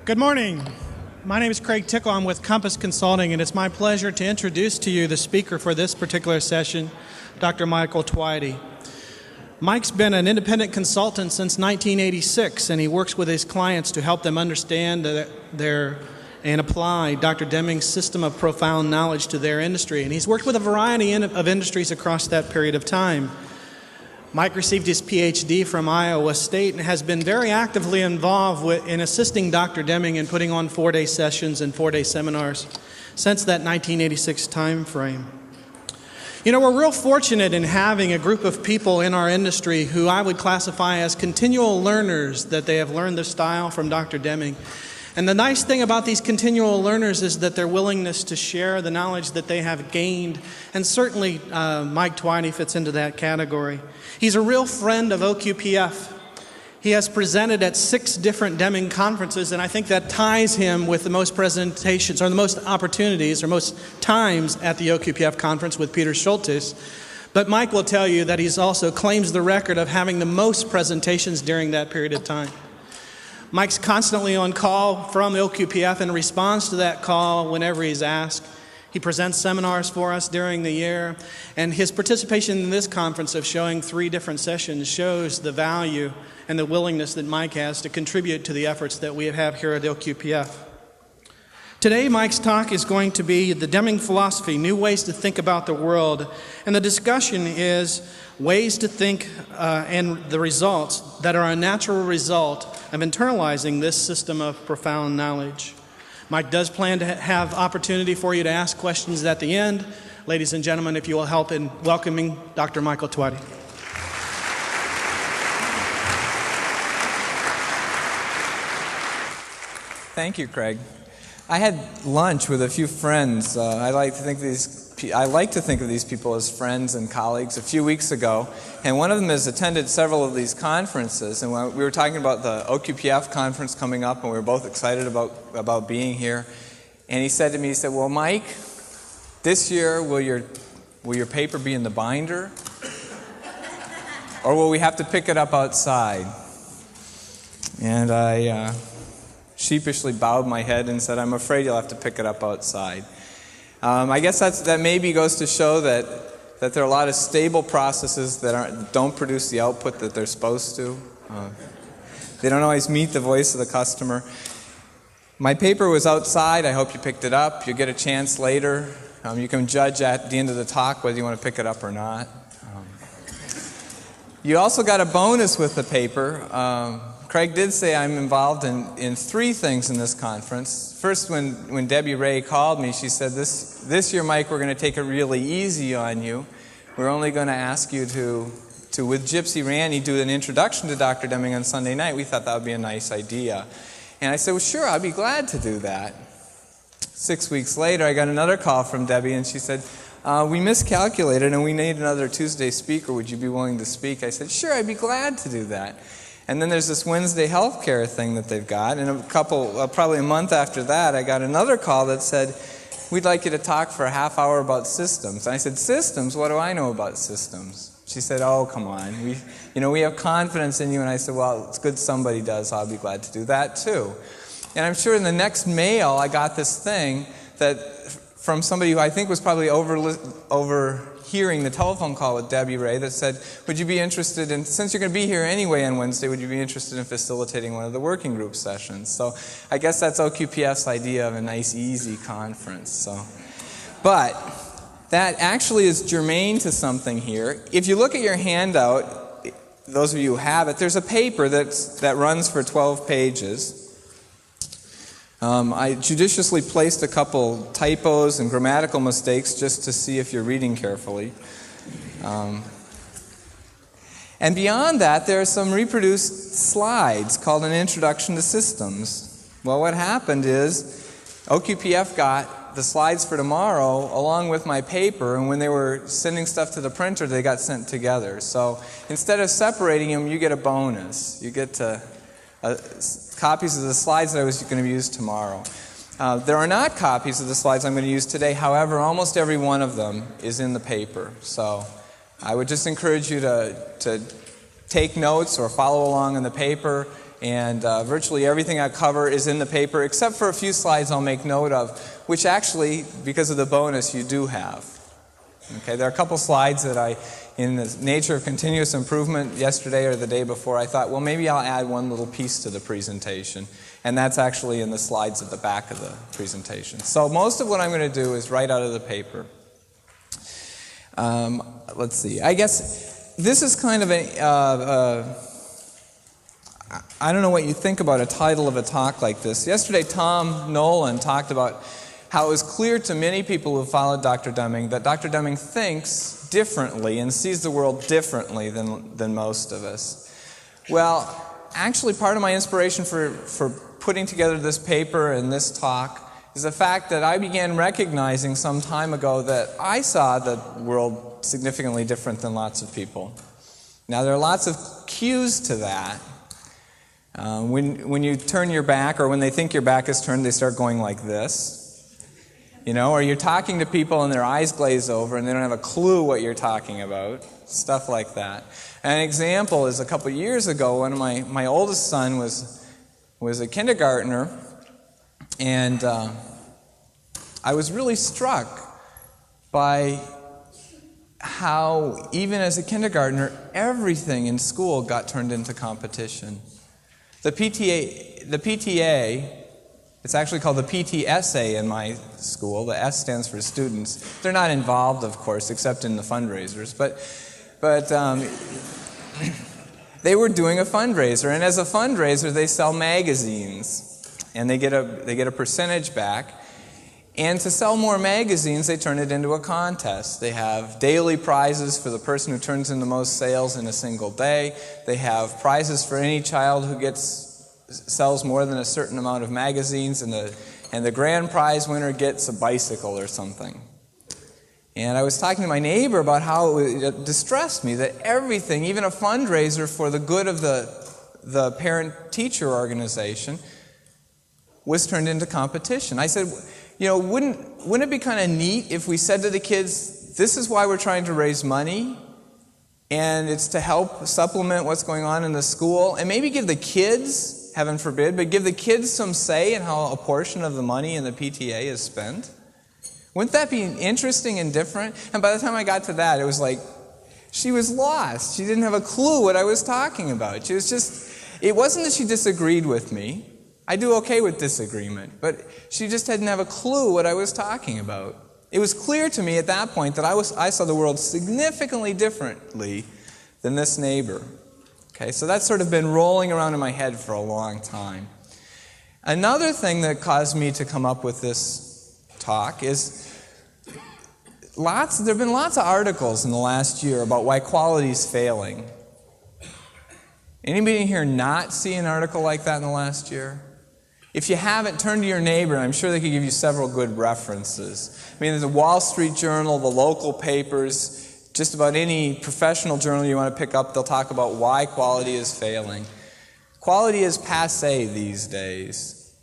Good morning. My name is Craig Tickle. I'm with Compass Consulting, and it's my pleasure to introduce to you the speaker for this particular session, Dr. Michael Tveite. Mike's been an independent consultant since 1986, and he works with his clients to help them understand and apply Dr. Deming's system of profound knowledge to their industry. And he's worked with a variety of industries across that period of time. Mike received his PhD from Iowa State and has been very actively involved in assisting Dr. Deming in putting on 4-day sessions and 4-day seminars since that 1986 time frame. You know, we're real fortunate in having a group of people in our industry who I would classify as continual learners, that they have learned the style from Dr. Deming. And the nice thing about these continual learners is that their willingness to share the knowledge that they have gained, and certainly Mike Tveite fits into that category. He's a real friend of OQPF. He has presented at 6 different Deming conferences, and I think that ties him with the most presentations, or the most opportunities, or most times at the OQPF conference with Peter Schultes. But Mike will tell you that he's also claims the record of having the most presentations during that period of time. Mike's constantly on call from OQPF and responds to that call whenever he's asked. He presents seminars for us during the year, and his participation in this conference of showing 3 different sessions shows the value and the willingness that Mike has to contribute to the efforts that we have here at OQPF. Today, Mike's talk is going to be the Deming philosophy, new ways to think about the world, and the discussion is ways to think and the results that are a natural result of internalizing this system of profound knowledge. Mike does plan to have opportunity for you to ask questions at the end. Ladies and gentlemen, if you will help in welcoming Dr. Michael Tveite. Thank you, Craig. I had lunch with a few friends. I like to think of these people as friends and colleagues a few weeks ago, and one of them has attended several of these conferences, and we were talking about the OQPF conference coming up, and we were both excited about being here. And he said to me, well, Mike, this year will your paper be in the binder, or will we have to pick it up outside? And I sheepishly bowed my head and said, I'm afraid you'll have to pick it up outside. I guess that maybe goes to show that there are a lot of stable processes that don't produce the output that they're supposed to. They don't always meet the voice of the customer. My paper was outside. I hope you picked it up. You'll get a chance later. You can judge at the end of the talk whether you want to pick it up or not. You also got a bonus with the paper. Craig did say I'm involved in 3 things in this conference. First, when Debbie Ray called me, she said, this year, Mike, we're going to take it really easy on you. We're only going to ask you to with Gypsy Randy, do an introduction to Dr. Deming on Sunday night. We thought that would be a nice idea. And I said, well, sure, I'd be glad to do that. 6 weeks later, I got another call from Debbie, and she said, we miscalculated, and we need another Tuesday speaker. Would you be willing to speak? I said, sure, I'd be glad to do that. And then there's this Wednesday healthcare thing that they've got. And probably a month after that, I got another call that said, we'd like you to talk for a half hour about systems. And I said, systems? What do I know about systems? She said, oh, come on. We have confidence in you. And I said, well, it's good somebody does. I'll be glad to do that too. And I'm sure in the next mail, I got this thing from somebody who I think was probably overhearing the telephone call with Debbie Ray that said, would you be interested in, since you're going to be here anyway on Wednesday, would you be interested in facilitating one of the working group sessions? So I guess that's OQPF's idea of a nice, easy conference. But that actually is germane to something here. If you look at your handout, those of you who have it, there's a paper that runs for 12 pages. I judiciously placed a couple typos and grammatical mistakes just to see if you're reading carefully. And beyond that, there are some reproduced slides called an Introduction to Systems. Well, what happened is OQPF got the slides for tomorrow along with my paper, and when they were sending stuff to the printer, they got sent together. So instead of separating them, you get a bonus. You get copies of the slides that I was going to use tomorrow. There are not copies of the slides I'm going to use today. However, almost every one of them is in the paper. So I would just encourage you to take notes or follow along in the paper. And virtually everything I cover is in the paper, except for a few slides I'll make note of, which actually, because of the bonus, you do have. Okay, there are a couple slides that in the nature of continuous improvement yesterday or the day before, I thought, well, maybe I'll add one little piece to the presentation. And that's actually in the slides at the back of the presentation. So most of what I'm going to do is right out of the paper. Let's see. I guess this is kind of I don't know what you think about a title of a talk like this. Yesterday, Tom Nolan talked about how it was clear to many people who followed Dr. Deming that Dr. Deming thinks differently and sees the world differently than most of us. Well, actually, part of my inspiration for putting together this paper and this talk is the fact that I began recognizing some time ago that I saw the world significantly different than lots of people. Now, there are lots of cues to that. When you turn your back, or when they think your back is turned, they start going like this. You know, or you're talking to people and their eyes glaze over and they don't have a clue what you're talking about. Stuff like that. An example is a couple years ago, one of my oldest son was a kindergartner, and I was really struck by how, even as a kindergartner, everything in school got turned into competition. The PTA, it's actually called the PTSA in my school. The S stands for students. They're not involved, of course, except in the fundraisers. But they were doing a fundraiser, and as a fundraiser, they sell magazines, and they get a percentage back. And to sell more magazines, they turn it into a contest. They have daily prizes for the person who turns in the most sales in a single day. They have prizes for any child who sells more than a certain amount of magazines, and the grand prize winner gets a bicycle or something. And I was talking to my neighbor about how it distressed me that everything, even a fundraiser for the good of the parent-teacher organization, was turned into competition. I said, you know, wouldn't it be kind of neat if we said to the kids, this is why we're trying to raise money, and it's to help supplement what's going on in the school, and maybe give the kids, heaven forbid, but give the kids some say in how a portion of the money in the PTA is spent? Wouldn't that be interesting and different? And by the time I got to that, it was like, she was lost. She didn't have a clue what I was talking about. She was just, it wasn't that she disagreed with me. I do okay with disagreement, but she just didn't have a clue what I was talking about. It was clear to me at that point that I saw the world significantly differently than this neighbor. Okay, so that's sort of been rolling around in my head for a long time. Another thing that caused me to come up with this talk is there have been lots of articles in the last year about why quality is failing. Anybody in here not see an article like that in the last year? If you haven't, turn to your neighbor, and I'm sure they could give you several good references. I mean, the Wall Street Journal, the local papers, just about any professional journal you want to pick up, they'll talk about why quality is failing. Quality is passé these days.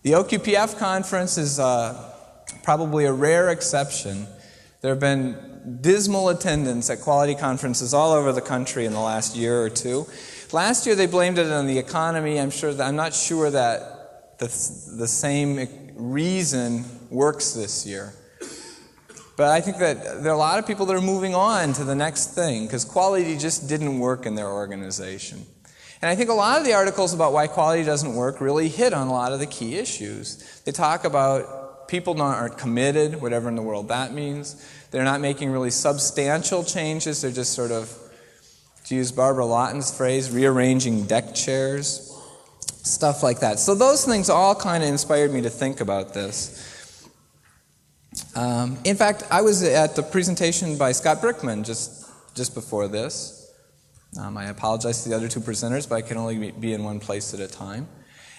The OQPF conference is probably a rare exception. There have been dismal attendance at quality conferences all over the country in the last year or two. Last year they blamed it on the economy. I'm not sure that the same reason works this year. But I think that there are a lot of people that are moving on to the next thing because quality just didn't work in their organization. And I think a lot of the articles about why quality doesn't work really hit on a lot of the key issues. They talk about people aren't committed, whatever in the world that means. They're not making really substantial changes. They're just sort of, to use Barbara Lawton's phrase, rearranging deck chairs. Stuff like that. So those things all kind of inspired me to think about this. In fact, I was at the presentation by Scott Brickman just before this. I apologize to the other two presenters, but I can only be in one place at a time.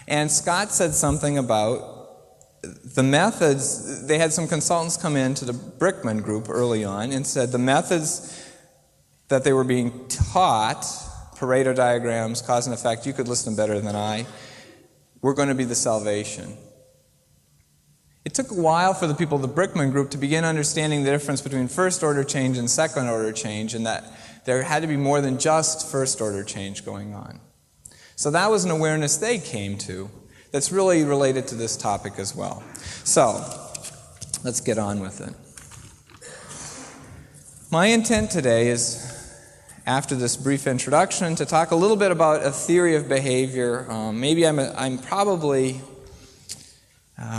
And Scott said something about the methods. They had some consultants come in to the Brickman group early on and said the methods that they were being taught, Pareto diagrams, cause and effect, you could list them better than I, were going to be the salvation. It took a while for the people of the Brickman group to begin understanding the difference between first-order change and second-order change, and that there had to be more than just first-order change going on. So that was an awareness they came to that's really related to this topic as well. So, let's get on with it. My intent today is, after this brief introduction, to talk a little bit about a theory of behavior. Maybe I'm probably,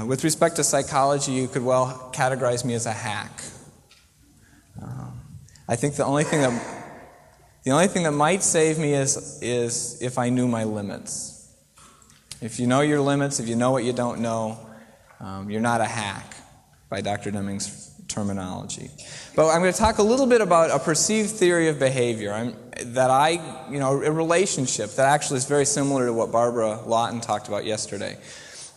with respect to psychology, you could well categorize me as a hack. I think the only thing that might save me is if I knew my limits. If you know your limits, if you know what you don't know, you're not a hack, by Dr. Deming's terminology. But I'm going to talk a little bit about a perceived theory of behavior, a relationship that actually is very similar to what Barbara Lawton talked about yesterday.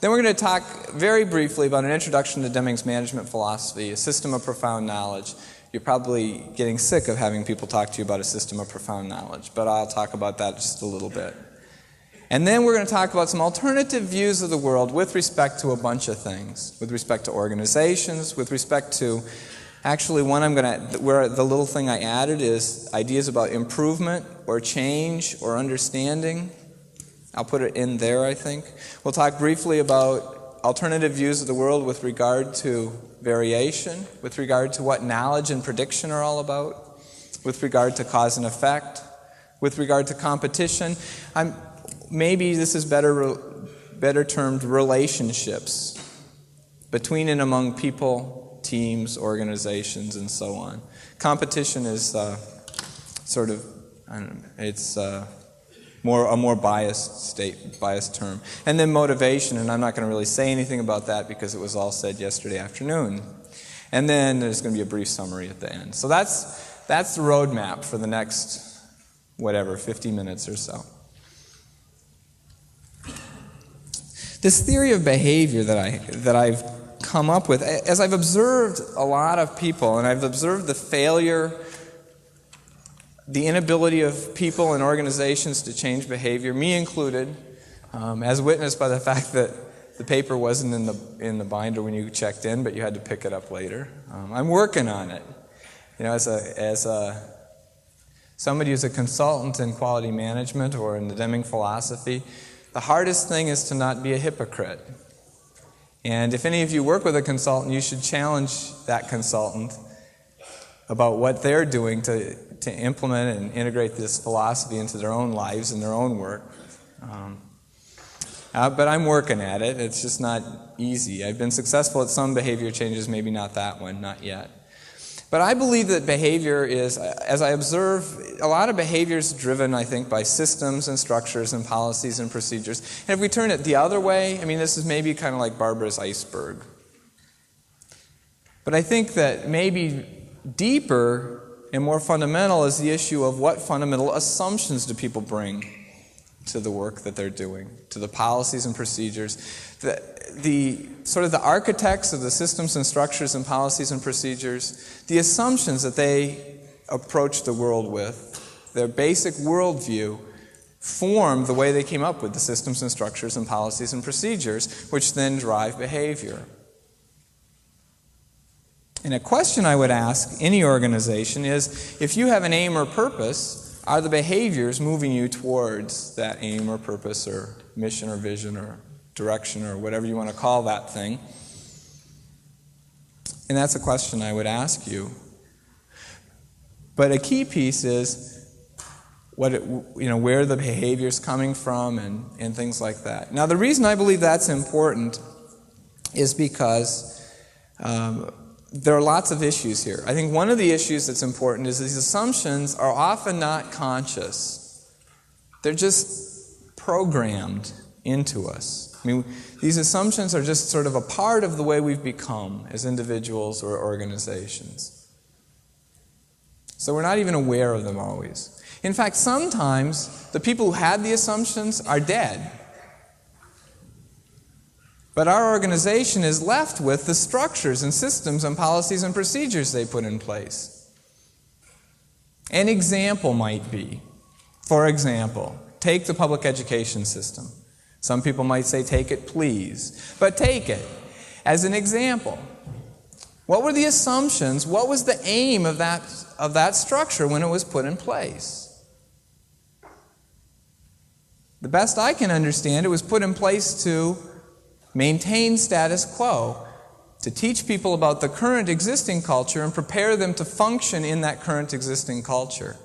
Then we're going to talk very briefly about an introduction to Deming's management philosophy, a system of profound knowledge. You're probably getting sick of having people talk to you about a system of profound knowledge, but I'll talk about that just a little bit. And then we're going to talk about some alternative views of the world with respect to a bunch of things, with respect to organizations, with respect to, actually where the little thing I added is ideas about improvement or change or understanding. I'll put it in there, I think. We'll talk briefly about alternative views of the world with regard to variation, with regard to what knowledge and prediction are all about, with regard to cause and effect, with regard to competition. Maybe this is better termed relationships between and among people, teams, organizations, and so on. Competition is it's a more biased term. And then motivation, and I'm not going to really say anything about that because it was all said yesterday afternoon. And then there's going to be a brief summary at the end. So that's the roadmap for the next, 50 minutes or so. This theory of behavior that I've come up with, as I've observed a lot of people, and I've observed the failure, the inability of people and organizations to change behavior, me included, as witnessed by the fact that the paper wasn't in the binder when you checked in, but you had to pick it up later. I'm working on it. As somebody who's a consultant in quality management or in the Deming philosophy, the hardest thing is to not be a hypocrite. And if any of you work with a consultant, you should challenge that consultant about what they're doing to implement and integrate this philosophy into their own lives and their own work. But I'm working at it. It's just not easy. I've been successful at some behavior changes, maybe not that one, not yet. But I believe that behavior is, as I observe, a lot of behavior is driven, I think, by systems and structures and policies and procedures. And if we turn it the other way, this is maybe kind of like Barbara's iceberg. But I think that maybe deeper and more fundamental is the issue of what fundamental assumptions do people bring to the work that they're doing, to the policies and procedures. The architects of the systems and structures and policies and procedures, the assumptions that they approach the world with, their basic worldview, form the way they came up with the systems and structures and policies and procedures, which then drive behavior. And a question I would ask any organization is, if you have an aim or purpose, are the behaviors moving you towards that aim or purpose or mission or vision or direction or whatever you want to call that thing? And that's a question I would ask you. But a key piece is where the behavior is coming from and things like that. Now, the reason I believe that's important is because there are lots of issues here. I think one of the issues that's important is these assumptions are often not conscious. They're just programmed into us. These assumptions are just sort of a part of the way we've become as individuals or organizations. So we're not even aware of them always. In fact, sometimes the people who had the assumptions are dead. But our organization is left with the structures and systems and policies and procedures they put in place. An example might be, for example, take the public education system. Some people might say, take it please. But take it as an example. What were the assumptions? What was the aim of that structure when it was put in place? the best I can understand, it was put in place to maintain status quo, to teach people about the current existing culture and prepare them to function in that current existing culture.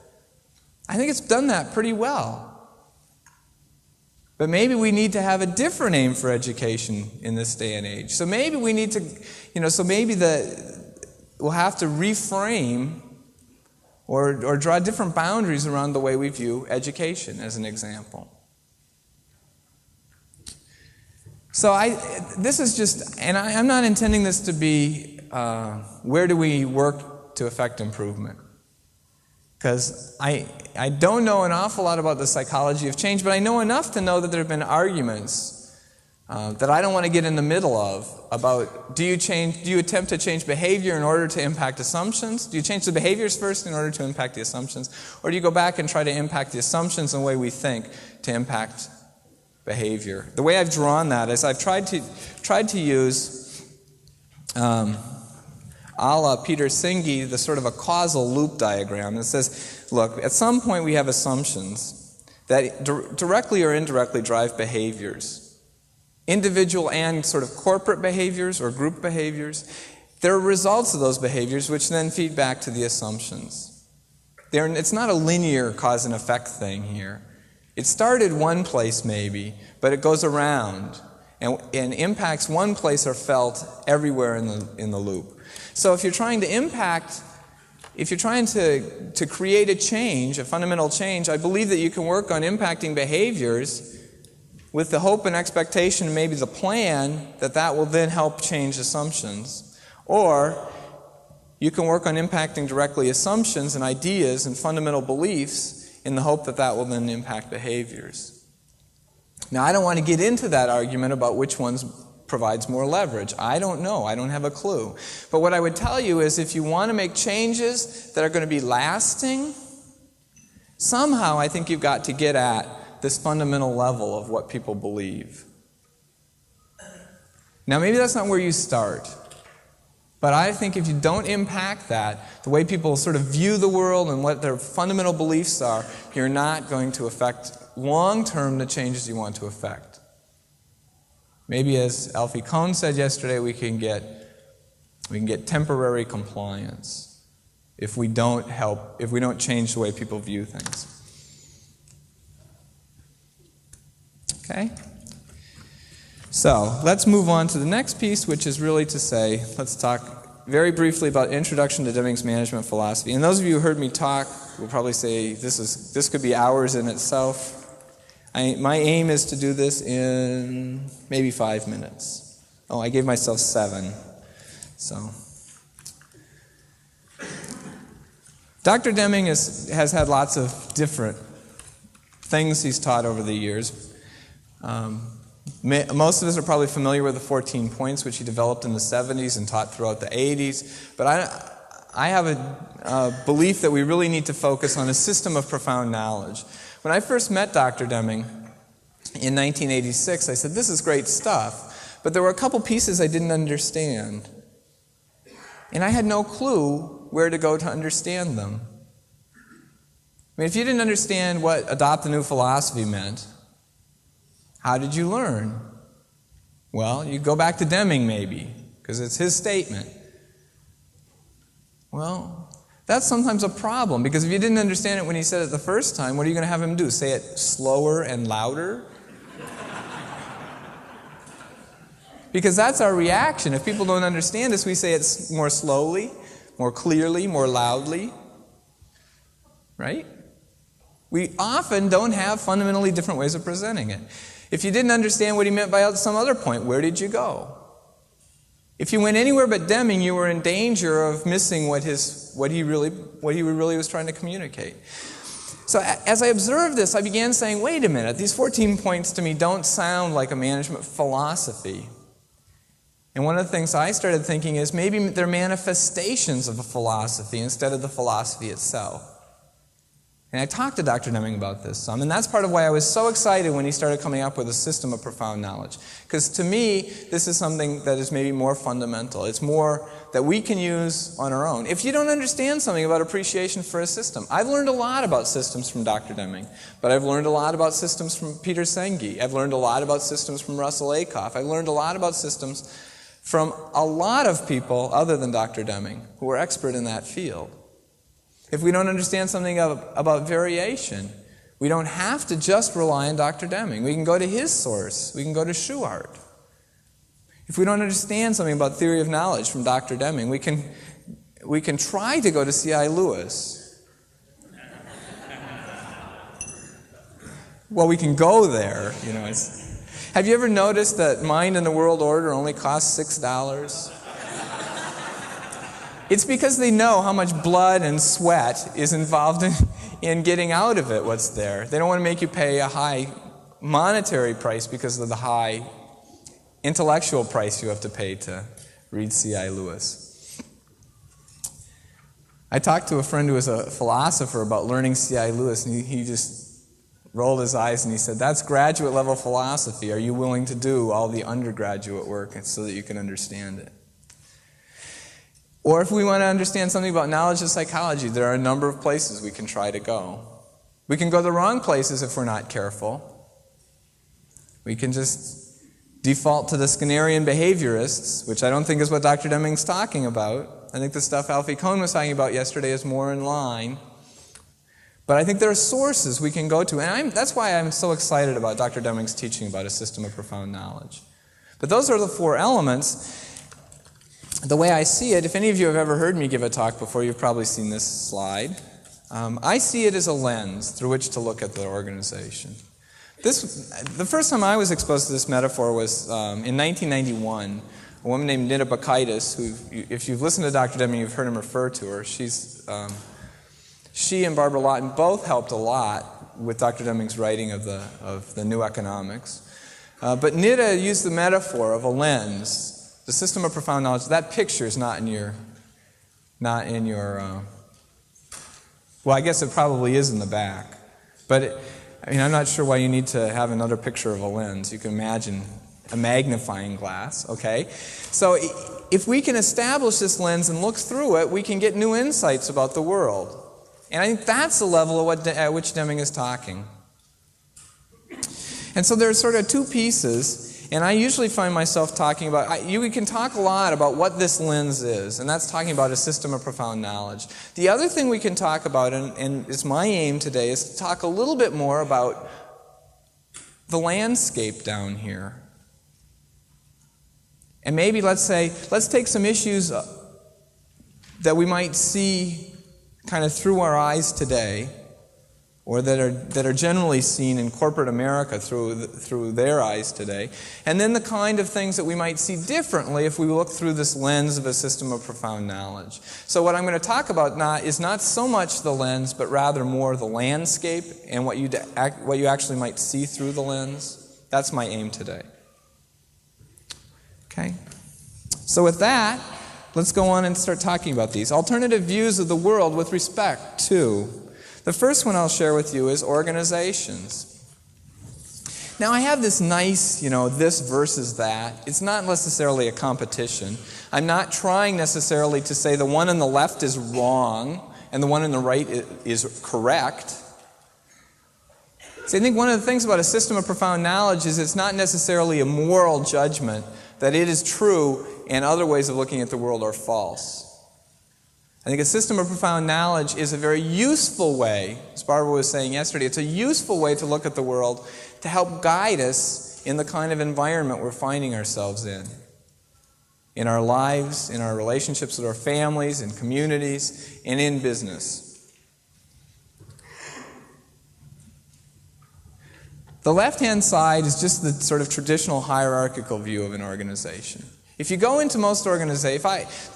I think it's done that pretty well. But maybe we need to have a different aim for education in this day and age. So maybe we need to, we'll have to reframe or draw different boundaries around the way we view education, as an example. So this is just, and I'm not intending this to be, where do we work to affect improvement? Because I don't know an awful lot about the psychology of change, but I know enough to know that there have been arguments that I don't want to get in the middle of about do you attempt to change behavior in order to impact assumptions? Do you change the behaviors first in order to impact the assumptions? Or do you go back and try to impact the assumptions and the way we think to impact behavior? The way I've drawn that is I've tried to use a la Peter Senge, the sort of a causal loop diagram that says, look, at some point we have assumptions that directly or indirectly drive behaviors. Individual and sort of corporate behaviors or group behaviors. There are results of those behaviors which then feed back to the assumptions. It's not a linear cause and effect thing here. It started one place maybe, but it goes around and impacts one place are felt everywhere in the loop. So if you're trying to impact, if you're trying to create a change, a fundamental change, I believe that you can work on impacting behaviors with the hope and expectation, maybe the plan, that will then help change assumptions. Or you can work on impacting directly assumptions and ideas and fundamental beliefs in the hope that will then impact behaviors. Now, I don't want to get into that argument about which ones provides more leverage. I don't know. I don't have a clue. But what I would tell you is if you want to make changes that are going to be lasting, somehow I think you've got to get at this fundamental level of what people believe. Now, maybe that's not where you start. But I think if you don't impact that, the way people sort of view the world and what their fundamental beliefs are, you're not going to affect long-term the changes you want to affect. Maybe, as Alfie Kohn said yesterday, we can get temporary compliance if we don't change the way people view things. Okay? So, let's move on to the next piece, which is really to say, let's talk very briefly about Introduction to Deming's Management Philosophy. And those of you who heard me talk will probably say this could be hours in itself. My aim is to do this in maybe 5 minutes. Oh, I gave myself 7. So, Dr. Deming has had lots of different things he's taught over the years. Most of us are probably familiar with the 14 points, which he developed in the 70s and taught throughout the 80s. But I have a belief that we really need to focus on a system of profound knowledge. When I first met Dr. Deming in 1986, I said, this is great stuff, but there were a couple pieces I didn't understand. And I had no clue where to go to understand them. I mean, if you didn't understand what adopt a new philosophy meant, how did you learn? Well, you go back to Deming maybe, because it's his statement. Well, that's sometimes a problem, because if you didn't understand it when he said it the first time, what are you going to have him do? Say it slower and louder? Because that's our reaction. If people don't understand us, we say it more slowly, more clearly, more loudly. Right? We often don't have fundamentally different ways of presenting it. If you didn't understand what he meant by some other point, where did you go? If you went anywhere but Deming, you were in danger of missing what he really was trying to communicate. So as I observed this, I began saying, wait a minute, these 14 points to me don't sound like a management philosophy. And one of the things I started thinking is maybe they're manifestations of a philosophy instead of the philosophy itself. And I talked to Dr. Deming about this some, and that's part of why I was so excited when he started coming up with a system of profound knowledge. Because to me, this is something that is maybe more fundamental. It's more that we can use on our own. If you don't understand something about appreciation for a system, I've learned a lot about systems from Dr. Deming, but I've learned a lot about systems from Peter Senge. I've learned a lot about systems from Russell Ackoff. I've learned a lot about systems from a lot of people other than Dr. Deming who are expert in that field. If we don't understand something about variation, we don't have to just rely on Dr. Deming. We can go to his source. We can go to Schuart. If we don't understand something about theory of knowledge from Dr. Deming, we can try to go to C.I. Lewis. Well, we can go there. Have you ever noticed that Mind and the World Order only costs $6? It's because they know how much blood and sweat is involved in getting out of it what's there. They don't want to make you pay a high monetary price because of the high intellectual price you have to pay to read C.I. Lewis. I talked to a friend who was a philosopher about learning C.I. Lewis, and he just rolled his eyes and he said, "That's graduate level philosophy. Are you willing to do all the undergraduate work so that you can understand it?" Or if we want to understand something about knowledge of psychology, there are a number of places we can try to go. We can go the wrong places if we're not careful. We can just default to the Skinnerian behaviorists, which I don't think is what Dr. Deming's talking about. I think the stuff Alfie Kohn was talking about yesterday is more in line. But I think there are sources we can go to, and that's why I'm so excited about Dr. Deming's teaching about a system of profound knowledge. But those are the four elements. The way I see it, if any of you have ever heard me give a talk before, you've probably seen this slide. I see it as a lens through which to look at the organization. The first time I was exposed to this metaphor was in 1991. A woman named Nita Bakaitis, who, if you've listened to Dr. Deming, you've heard him refer to her. She and Barbara Lawton both helped a lot with Dr. Deming's writing of the New Economics. But Nita used the metaphor of a lens. The system of profound knowledge, that picture is not in your, well, I guess it probably is in the back. But, I'm not sure why you need to have another picture of a lens. You can imagine a magnifying glass, okay? So if we can establish this lens and look through it, we can get new insights about the world. And I think that's the level at which Deming is talking. And so there's sort of two pieces. And I usually find myself talking about, we can talk a lot about what this lens is, and that's talking about a system of profound knowledge. The other thing we can talk about, and it's my aim today, is to talk a little bit more about the landscape down here. And maybe let's take some issues that we might see kind of through our eyes today, or that are generally seen in corporate America through their eyes today, and then the kind of things that we might see differently if we look through this lens of a system of profound knowledge. So what I'm going to talk about is not so much the lens, but rather more the landscape and what you actually might see through the lens. That's my aim today. Okay? So with that, let's go on and start talking about these. Alternative views of the world with respect to... The first one I'll share with you is organizations. Now I have this nice, this versus that. It's not necessarily a competition. I'm not trying necessarily to say the one on the left is wrong and the one on the right is correct. See, I think one of the things about a system of profound knowledge is it's not necessarily a moral judgment that it is true and other ways of looking at the world are false. I think a system of profound knowledge is a very useful way, as Barbara was saying yesterday, it's a useful way to look at the world to help guide us in the kind of environment we're finding ourselves in our lives, in our relationships with our families, in communities, and in business. The left-hand side is just the sort of traditional hierarchical view of an organization. If you go into most organizations,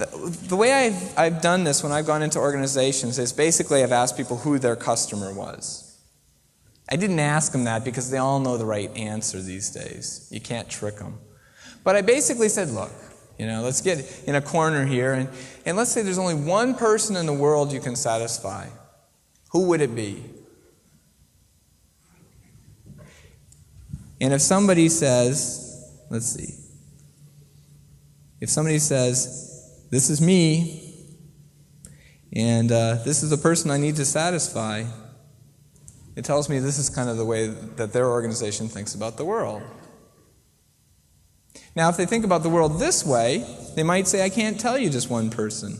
the way I've done this when I've gone into organizations is basically I've asked people who their customer was. I didn't ask them that because they all know the right answer these days. You can't trick them. But I basically said, look, let's get in a corner here, and let's say there's only one person in the world you can satisfy. Who would it be? And if somebody says, let's see, if somebody says, this is me, and this is the person I need to satisfy, it tells me this is kind of the way that their organization thinks about the world. Now, if they think about the world this way, they might say, I can't tell you just one person,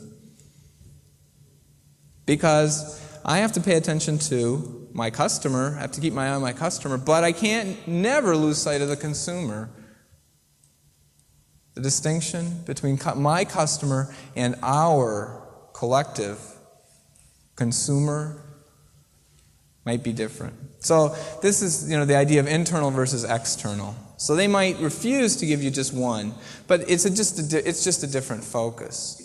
because I have to pay attention to my customer, I have to keep my eye on my customer, but I can't never lose sight of the consumer. The distinction between my customer and our collective consumer might be different. So this is, the idea of internal versus external. So they might refuse to give you just one, but it's just a different focus.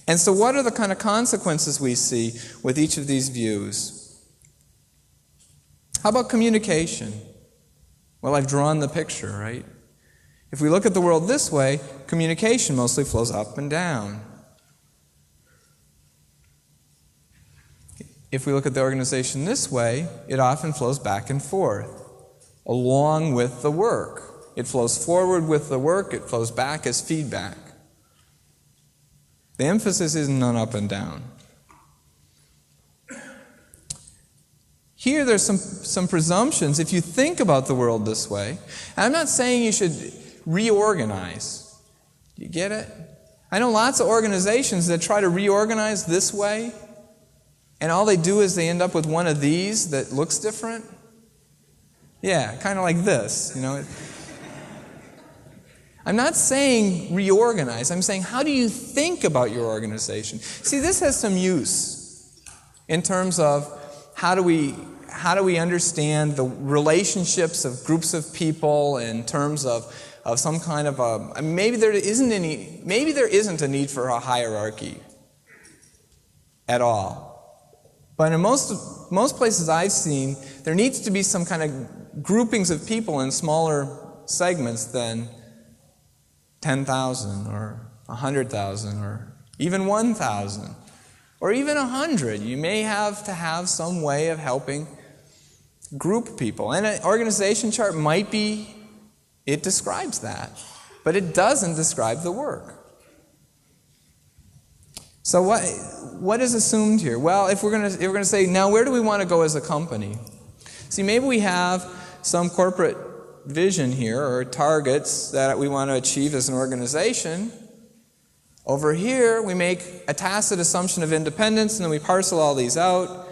And so what are the kind of consequences we see with each of these views? How about communication? Well, I've drawn the picture, right? If we look at the world this way, communication mostly flows up and down. If we look at the organization this way, it often flows back and forth, along with the work. It flows forward with the work, it flows back as feedback. The emphasis isn't on up and down. Here there's some presumptions. If you think about the world this way, and I'm not saying you should reorganize. You get it? I know lots of organizations that try to reorganize this way, and all they do is they end up with one of these that looks different. Yeah, kind of like this, I'm not saying reorganize. I'm saying, how do you think about your organization? See, this has some use in terms of how do we understand the relationships of groups of people in terms of some kind of maybe there isn't a need for a hierarchy at all. But in most places I've seen, there needs to be some kind of groupings of people in smaller segments than 10,000 or 100,000 or even 1,000 or even 100. You may have to have some way of helping group people. And an organization chart it describes that, but it doesn't describe the work. So what is assumed here? Well, if we're going to say, now where do we want to go as a company? See, maybe we have some corporate vision here or targets that we want to achieve as an organization. Over here, we make a tacit assumption of independence, and then we parcel all these out.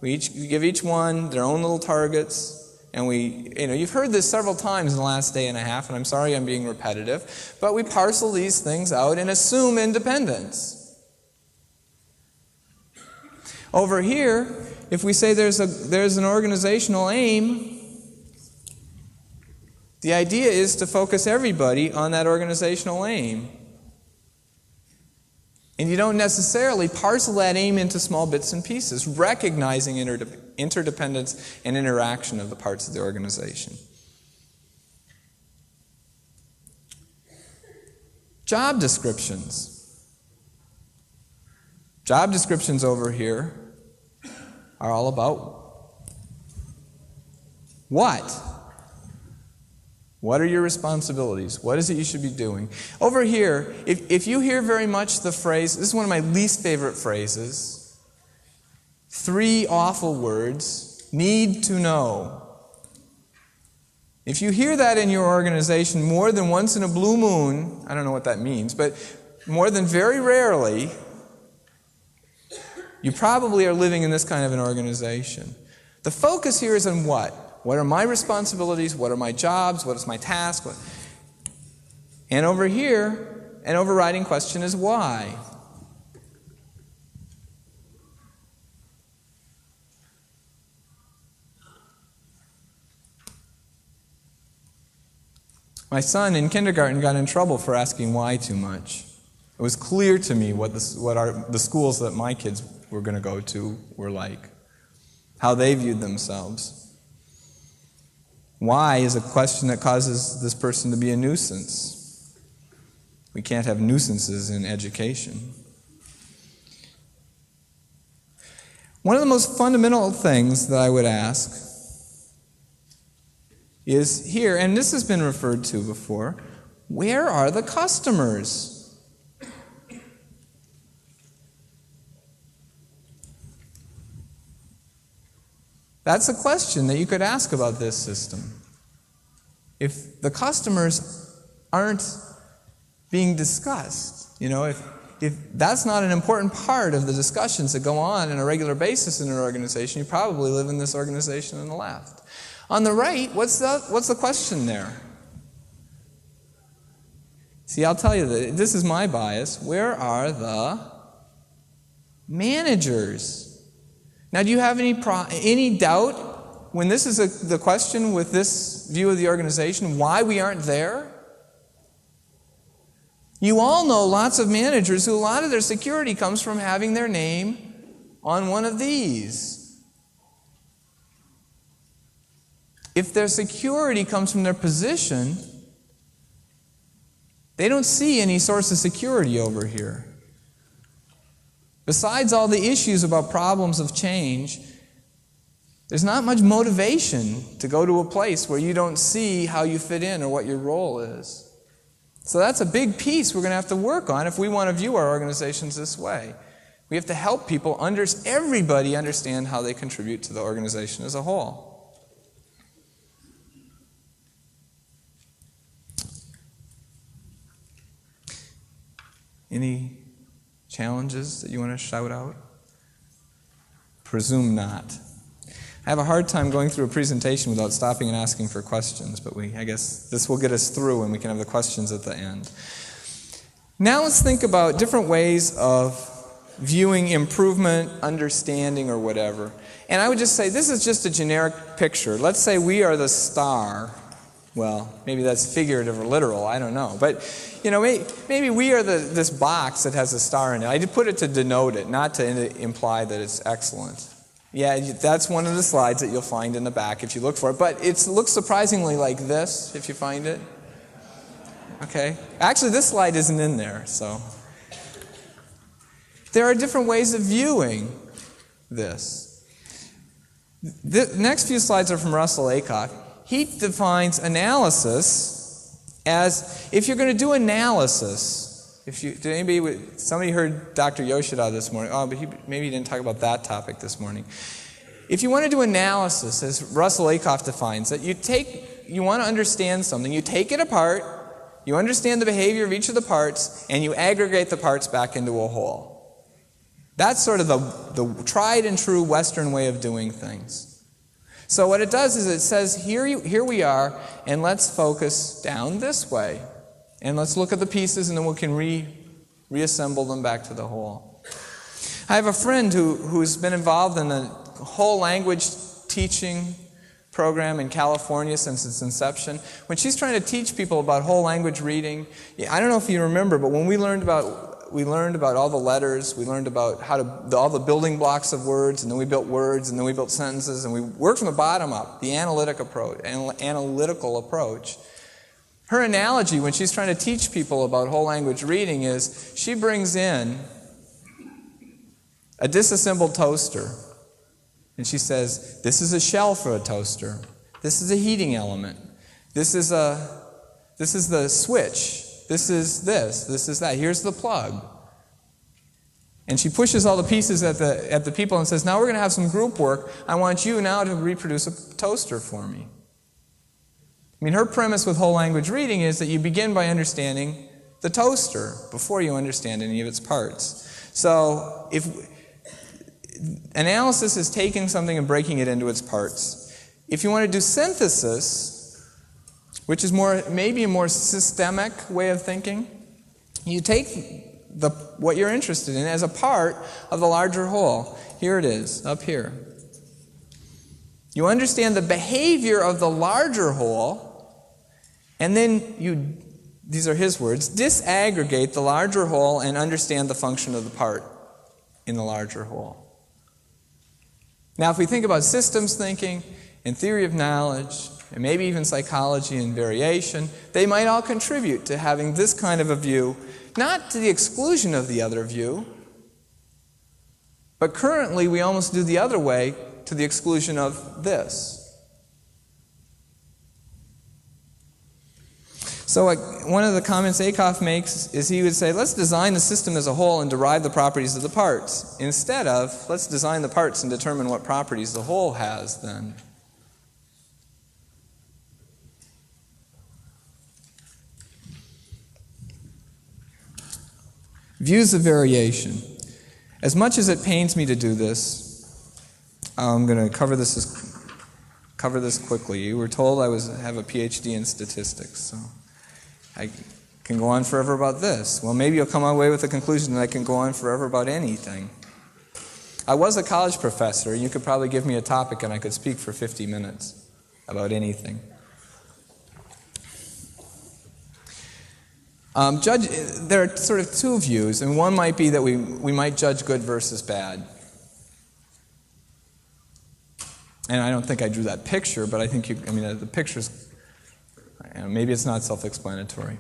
We give each one their own little targets. And you've heard this several times in the last day and a half, and I'm sorry I'm being repetitive, but we parcel these things out and assume independence. Over here, if we say there's an organizational aim, the idea is to focus everybody on that organizational aim. And you don't necessarily parcel that aim into small bits and pieces, recognizing interdependence and interaction of the parts of the organization. Job descriptions. Job descriptions over here are all about what? What are your responsibilities? What is it you should be doing? Over here, if you hear very much the phrase, this is one of my least favorite phrases, 3 awful words, need to know. If you hear that in your organization more than once in a blue moon, I don't know what that means, but more than very rarely, you probably are living in this kind of an organization. The focus here is on what? What are my responsibilities? What are my jobs? What is my task? And over here, an overriding question is why? My son in kindergarten got in trouble for asking why too much. It was clear to me what the schools that my kids were going to go to were like, how they viewed themselves. Why is a question that causes this person to be a nuisance. We can't have nuisances in education. One of the most fundamental things that I would ask is here, and this has been referred to before. Where are the customers? That's a question that you could ask about this system. If the customers aren't being discussed, if that's not an important part of the discussions that go on a regular basis in an organization, you probably live in this organization on the left. On the right, what's the question there? See, I'll tell you that this is my bias. Where are the managers? Now, do you have any doubt when this is the question with this view of the organization, why we aren't there? You all know lots of managers who a lot of their security comes from having their name on one of these. If their security comes from their position, they don't see any source of security over here. Besides all the issues about problems of change, there's not much motivation to go to a place where you don't see how you fit in or what your role is. So that's a big piece we're going to have to work on if we want to view our organizations this way. We have to help people, everybody understand how they contribute to the organization as a whole. Any challenges that you want to shout out? Presume not. I have a hard time going through a presentation without stopping and asking for questions, but I guess this will get us through and we can have the questions at the end. Now let's think about different ways of viewing improvement, understanding, or whatever. And I would just say this is just a generic picture. Let's say we are the star. Well, maybe that's figurative or literal, I don't know. But, maybe we are this box that has a star in it. I did put it to denote it, not to imply that it's excellent. Yeah, that's one of the slides that you'll find in the back if you look for it. But it looks surprisingly like this, if you find it. Okay? Actually, this slide isn't in there, so. There are different ways of viewing this. The next few slides are from Russell Aycock. He defines analysis as, if you're going to do analysis, somebody heard Dr. Yoshida this morning. Oh, but maybe he didn't talk about that topic this morning. If you want to do analysis, as Russell Aycock defines it, you want to understand something, you take it apart, you understand the behavior of each of the parts, and you aggregate the parts back into a whole. That's sort of the tried and true Western way of doing things. So what it does is it says, here we are, and let's focus down this way. And let's look at the pieces, and then we can reassemble them back to the whole. I have a friend who's been involved in the whole language teaching program in California since its inception. When she's trying to teach people about whole language reading, I don't know if you remember, but when we learned about all the letters, we learned about all the building blocks of words, and then we built words, and then we built sentences, and we worked from the bottom up, the analytical approach. Her analogy when she's trying to teach people about whole language reading is she brings in a disassembled toaster, and she says, this is a shell for a toaster, this is a heating element, this is the switch, this is that, here's the plug. And she pushes all the pieces at the people and says, now we're going to have some group work. I want you now to reproduce a toaster for me. I mean, her premise with whole language reading is that you begin by understanding the toaster before you understand any of its parts. So if analysis is taking something and breaking it into its parts. If you want to do synthesis, which is maybe a more systemic way of thinking, you take what you're interested in as a part of the larger whole. Here it is, up here. You understand the behavior of the larger whole, and then these are his words, disaggregate the larger whole and understand the function of the part in the larger whole. Now, if we think about systems thinking and theory of knowledge, and maybe even psychology and variation, they might all contribute to having this kind of a view, not to the exclusion of the other view, but currently we almost do the other way to the exclusion of this. So one of the comments Akoff makes is he would say, let's design the system as a whole and derive the properties of the parts, instead of, let's design the parts and determine what properties the whole has then. Views of variation. As much as it pains me to do this, I'm going to cover this quickly. You were told I have a PhD in statistics, so I can go on forever about this. Well, maybe you'll come away with the conclusion that I can go on forever about anything. I was a college professor. You could probably give me a topic and I could speak for 50 minutes about anything. There are sort of two views, and one might be that we might judge good versus bad. And I don't think I drew that picture, but I think the picture's, maybe it's not self-explanatory.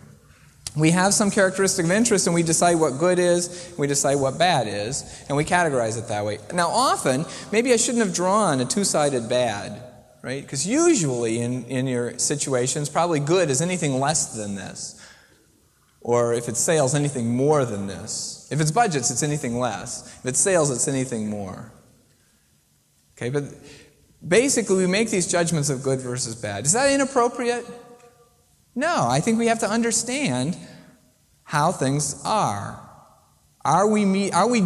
We have some characteristic of interest, and we decide what good is, we decide what bad is, and we categorize it that way. Now, often, maybe I shouldn't have drawn a two-sided bad, right? Because usually in your situations, probably good is anything less than this. Or if it's sales, anything more than this. If it's budgets, it's anything less. If it's sales, it's anything more. Okay, but basically we make these judgments of good versus bad. Is that inappropriate? No, I think we have to understand how things are. Are we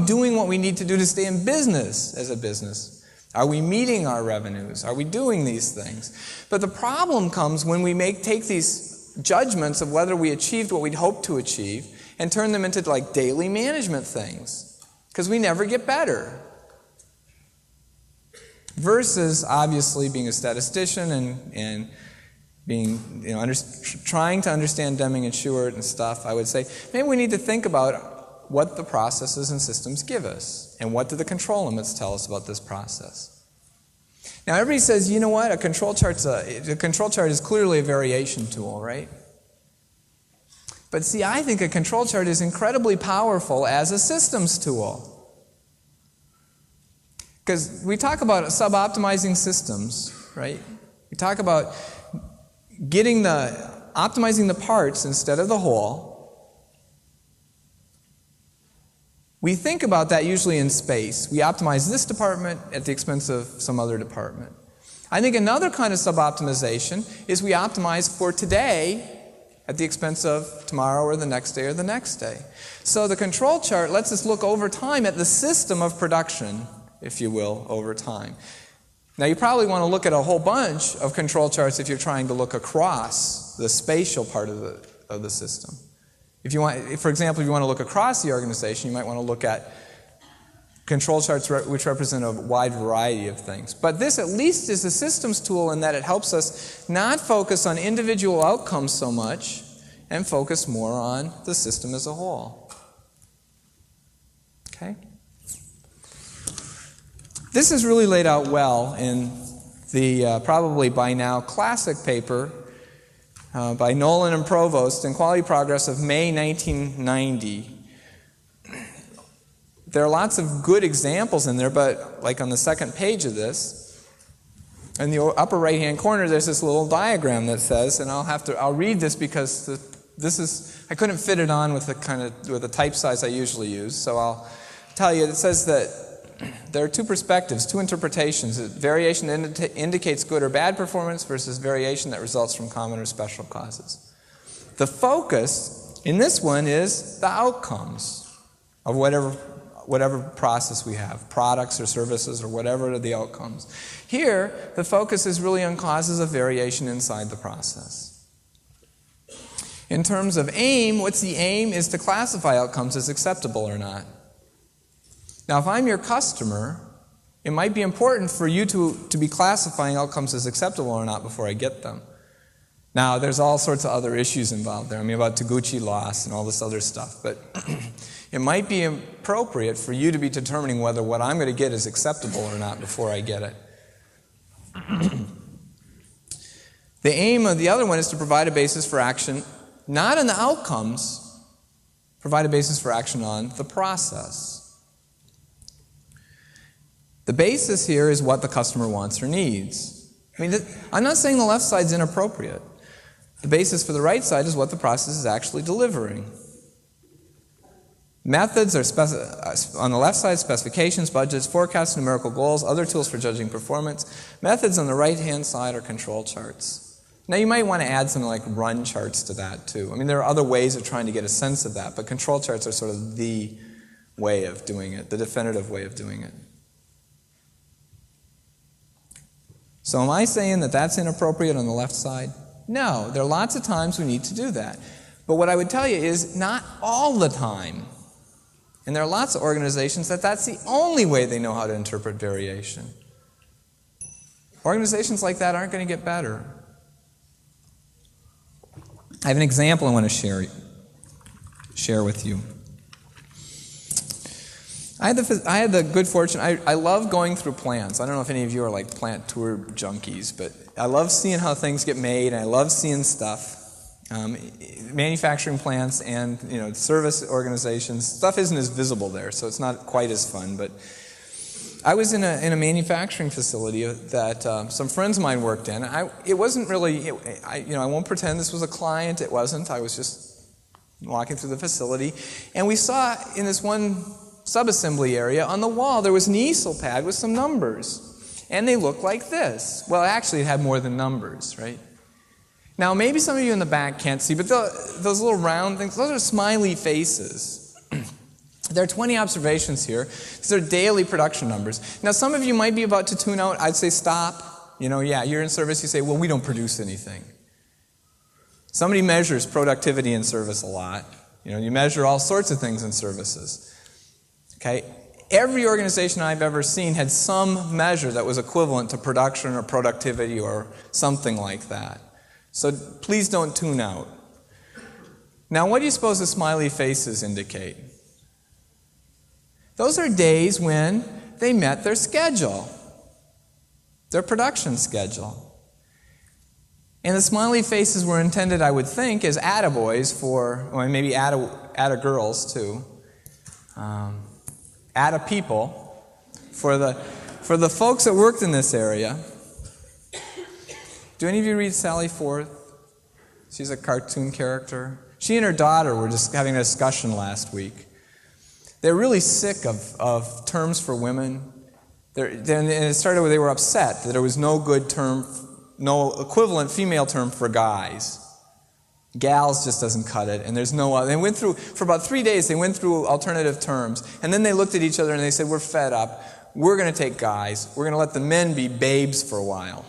doing what we need to do to stay in business as a business? Are we meeting our revenues? Are we doing these things? But the problem comes when we take these judgments of whether we achieved what we'd hoped to achieve and turn them into like daily management things, because we never get better. Versus obviously being a statistician and being, trying to understand Deming and Shewhart and stuff, I would say maybe we need to think about what the processes and systems give us and what do the control limits tell us about this process. Now, everybody says, you know what, a control chart is clearly a variation tool, right? But see, I think a control chart is incredibly powerful as a systems tool. Because we talk about sub-optimizing systems, right? We talk about optimizing the parts instead of the whole. We think about that usually in space. We optimize this department at the expense of some other department. I think another kind of sub-optimization is we optimize for today at the expense of tomorrow or the next day or the next day. So the control chart lets us look over time at the system of production, if you will, over time. Now you probably want to look at a whole bunch of control charts if you're trying to look across the spatial part of the system. For example, if you want to look across the organization, you might want to look at control charts which represent a wide variety of things. But this at least is a systems tool in that it helps us not focus on individual outcomes so much and focus more on the system as a whole. Okay? This is really laid out well in the probably by now classic paper by Nolan and Provost in Quality Progress of May 1990. There are lots of good examples in there, but like on the second page of this, in the upper right-hand corner, there's this little diagram that says, and I'll read this because I couldn't fit it on with the type size I usually use, so I'll tell you. It says that there are two perspectives, two interpretations. Variation that indicates good or bad performance versus variation that results from common or special causes. The focus in this one is the outcomes of whatever process we have, products or services or whatever are the outcomes. Here, the focus is really on causes of variation inside the process. In terms of aim, what's the aim is to classify outcomes as acceptable or not. Now, if I'm your customer, it might be important for you to be classifying outcomes as acceptable or not before I get them. Now, there's all sorts of other issues involved there. About Taguchi loss and all this other stuff. But it might be appropriate for you to be determining whether what I'm going to get is acceptable or not before I get it. The aim of the other one is to provide a basis for action, not on the outcomes, provide a basis for action on the process. The basis here is what the customer wants or needs. I'm not saying the left side's inappropriate. The basis for the right side is what the process is actually delivering. Methods are on the left side, specifications, budgets, forecasts, numerical goals, other tools for judging performance. Methods on the right-hand side are control charts. Now you might want to add something like run charts to that too. I mean, there are other ways of trying to get a sense of that, but control charts are sort of the way of doing it, the definitive way of doing it. So am I saying that that's inappropriate on the left side? No, there are lots of times we need to do that. But what I would tell you is not all the time. And there are lots of organizations that that's the only way they know how to interpret variation. Organizations like that aren't going to get better. I have an example I want to share with you. I had the good fortune, I love going through plants. I don't know if any of you are like plant tour junkies, but I love seeing how things get made, and I love seeing stuff. Manufacturing plants and service organizations, stuff isn't as visible there, so it's not quite as fun. But I was in a manufacturing facility that some friends of mine worked in. It wasn't really, I won't pretend this was a client. It wasn't. I was just walking through the facility, and we saw in this one subassembly area on the wall there was an easel pad with some numbers, and they looked like this. Well, actually, it had more than numbers, right? Now, maybe some of you in the back can't see, but those little round things, those are smiley faces. There are 20 observations here. These are daily production numbers. Now, some of you might be about to tune out. I'd say stop. You're in service. You say, well, we don't produce anything. Somebody measures productivity in service a lot. You measure all sorts of things in services. Okay? Every organization I've ever seen had some measure that was equivalent to production or productivity or something like that. So please don't tune out. Now, what do you suppose the smiley faces indicate? Those are days when they met their schedule, their production schedule. And the smiley faces were intended, I would think, as attaboys for, or maybe attagirls too, attapeople for the folks that worked in this area. Do any of you read Sally Forth? She's a cartoon character. She and her daughter were just having a discussion last week. They're really sick of terms for women. And it started where they were upset that there was no good term, no equivalent female term for guys. Gals just doesn't cut it, and there's no other. They went through, for about 3 days, they went through alternative terms, and then they looked at each other and they said, we're fed up. We're going to take guys. We're going to let the men be babes for a while.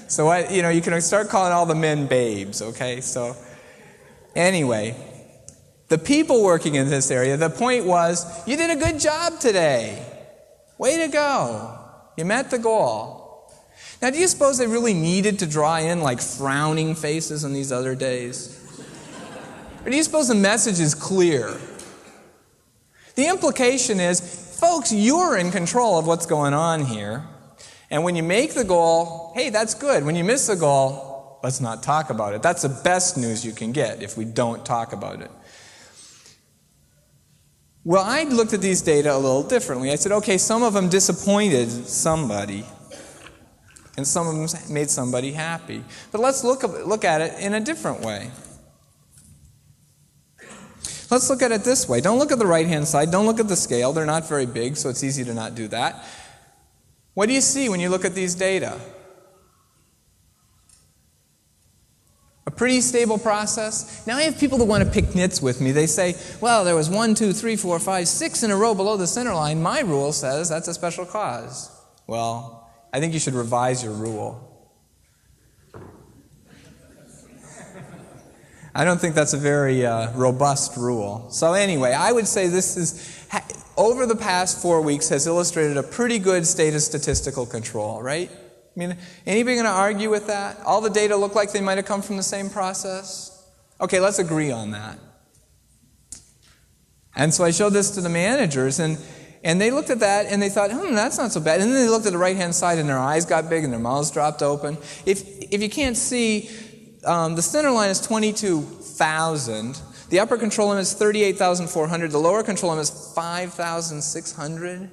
So, you can start calling all the men babes, okay? So, anyway, the people working in this area, the point was, you did a good job today. Way to go. You met the goal. Now, do you suppose they really needed to draw in like frowning faces on these other days? Or do you suppose the message is clear? The implication is, folks, you're in control of what's going on here. And when you make the goal, hey, that's good. When you miss the goal, let's not talk about it. That's the best news you can get if we don't talk about it. Well, I looked at these data a little differently. I said, okay, some of them disappointed somebody, and some of them made somebody happy. But let's look at it in a different way. Let's look at it this way. Don't look at the right-hand side. Don't look at the scale. They're not very big, so it's easy to not do that. What do you see when you look at these data? A pretty stable process. Now I have people that want to pick nits with me. They say, well, there was 1, 2, 3, 4, 5, 6 in a row below the center line. My rule says that's a special cause. Well, I think you should revise your rule. I don't think that's a very robust rule. So anyway, I would say this is, over the past 4 weeks, has illustrated a pretty good state of statistical control, right? I mean, anybody going to argue with that? All the data look like they might have come from the same process? Okay, let's agree on that. And so I showed this to the managers, and they looked at that, and they thought, that's not so bad. And then they looked at the right-hand side, and their eyes got big, and their mouths dropped open. If you can't see, the center line is 22,000. The upper control limit is 38,400. The lower control limit is 5,600.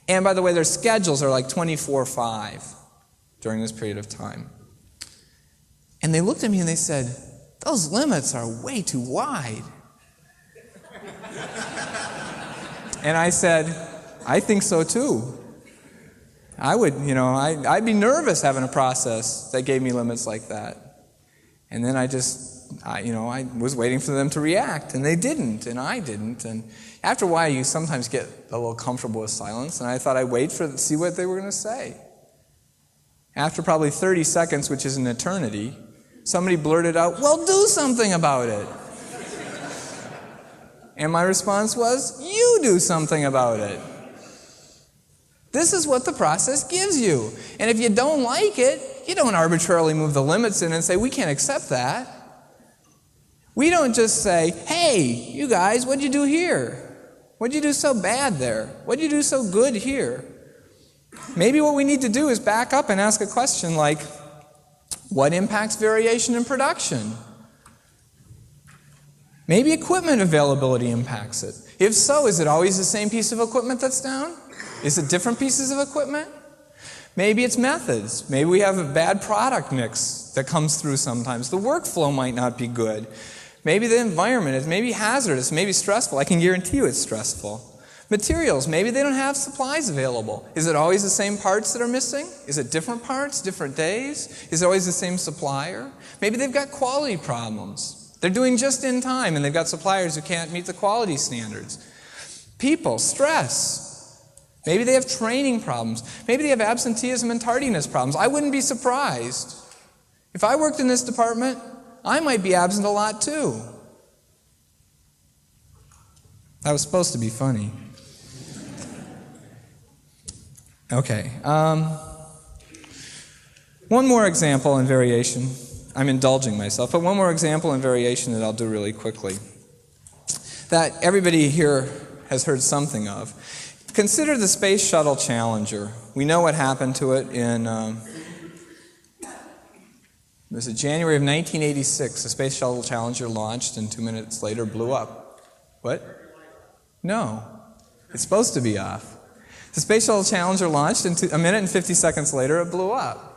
And by the way, their schedules are like 24/5. during this period of time. And they looked at me and they said, "Those limits are way too wide." And I said, "I think so too. I'd be nervous having a process that gave me limits like that." And then I was waiting for them to react, and they didn't, and I didn't. And after a while, you sometimes get a little comfortable with silence, and I thought I'd wait to see what they were going to say. After probably 30 seconds, which is an eternity, somebody blurted out, "Well, do something about it." And my response was, "You do something about it." This is what the process gives you. And if you don't like it, you don't arbitrarily move the limits in and say, "We can't accept that." We don't just say, "Hey, you guys, what'd you do here? What'd you do so bad there? What'd you do so good here?" Maybe what we need to do is back up and ask a question like, what impacts variation in production? Maybe equipment availability impacts it. If so, is it always the same piece of equipment that's down? Is it different pieces of equipment? Maybe it's methods. Maybe we have a bad product mix that comes through sometimes. The workflow might not be good. Maybe the environment is maybe hazardous, maybe stressful. I can guarantee you it's stressful. Materials, maybe they don't have supplies available. Is it always the same parts that are missing? Is it different parts, different days? Is it always the same supplier? Maybe they've got quality problems. They're doing just in time and they've got suppliers who can't meet the quality standards. People, stress. Maybe they have training problems. Maybe they have absenteeism and tardiness problems. I wouldn't be surprised. If I worked in this department, I might be absent a lot too. That was supposed to be funny. Okay. One more example in variation. I'm indulging myself, but one more example in variation that I'll do really quickly, that everybody here has heard something of. Consider the Space Shuttle Challenger. We know what happened to it in January of 1986. The Space Shuttle Challenger launched and 2 minutes later blew up. What? No. It's supposed to be off. The Space Shuttle Challenger launched and a minute and 50 seconds later it blew up.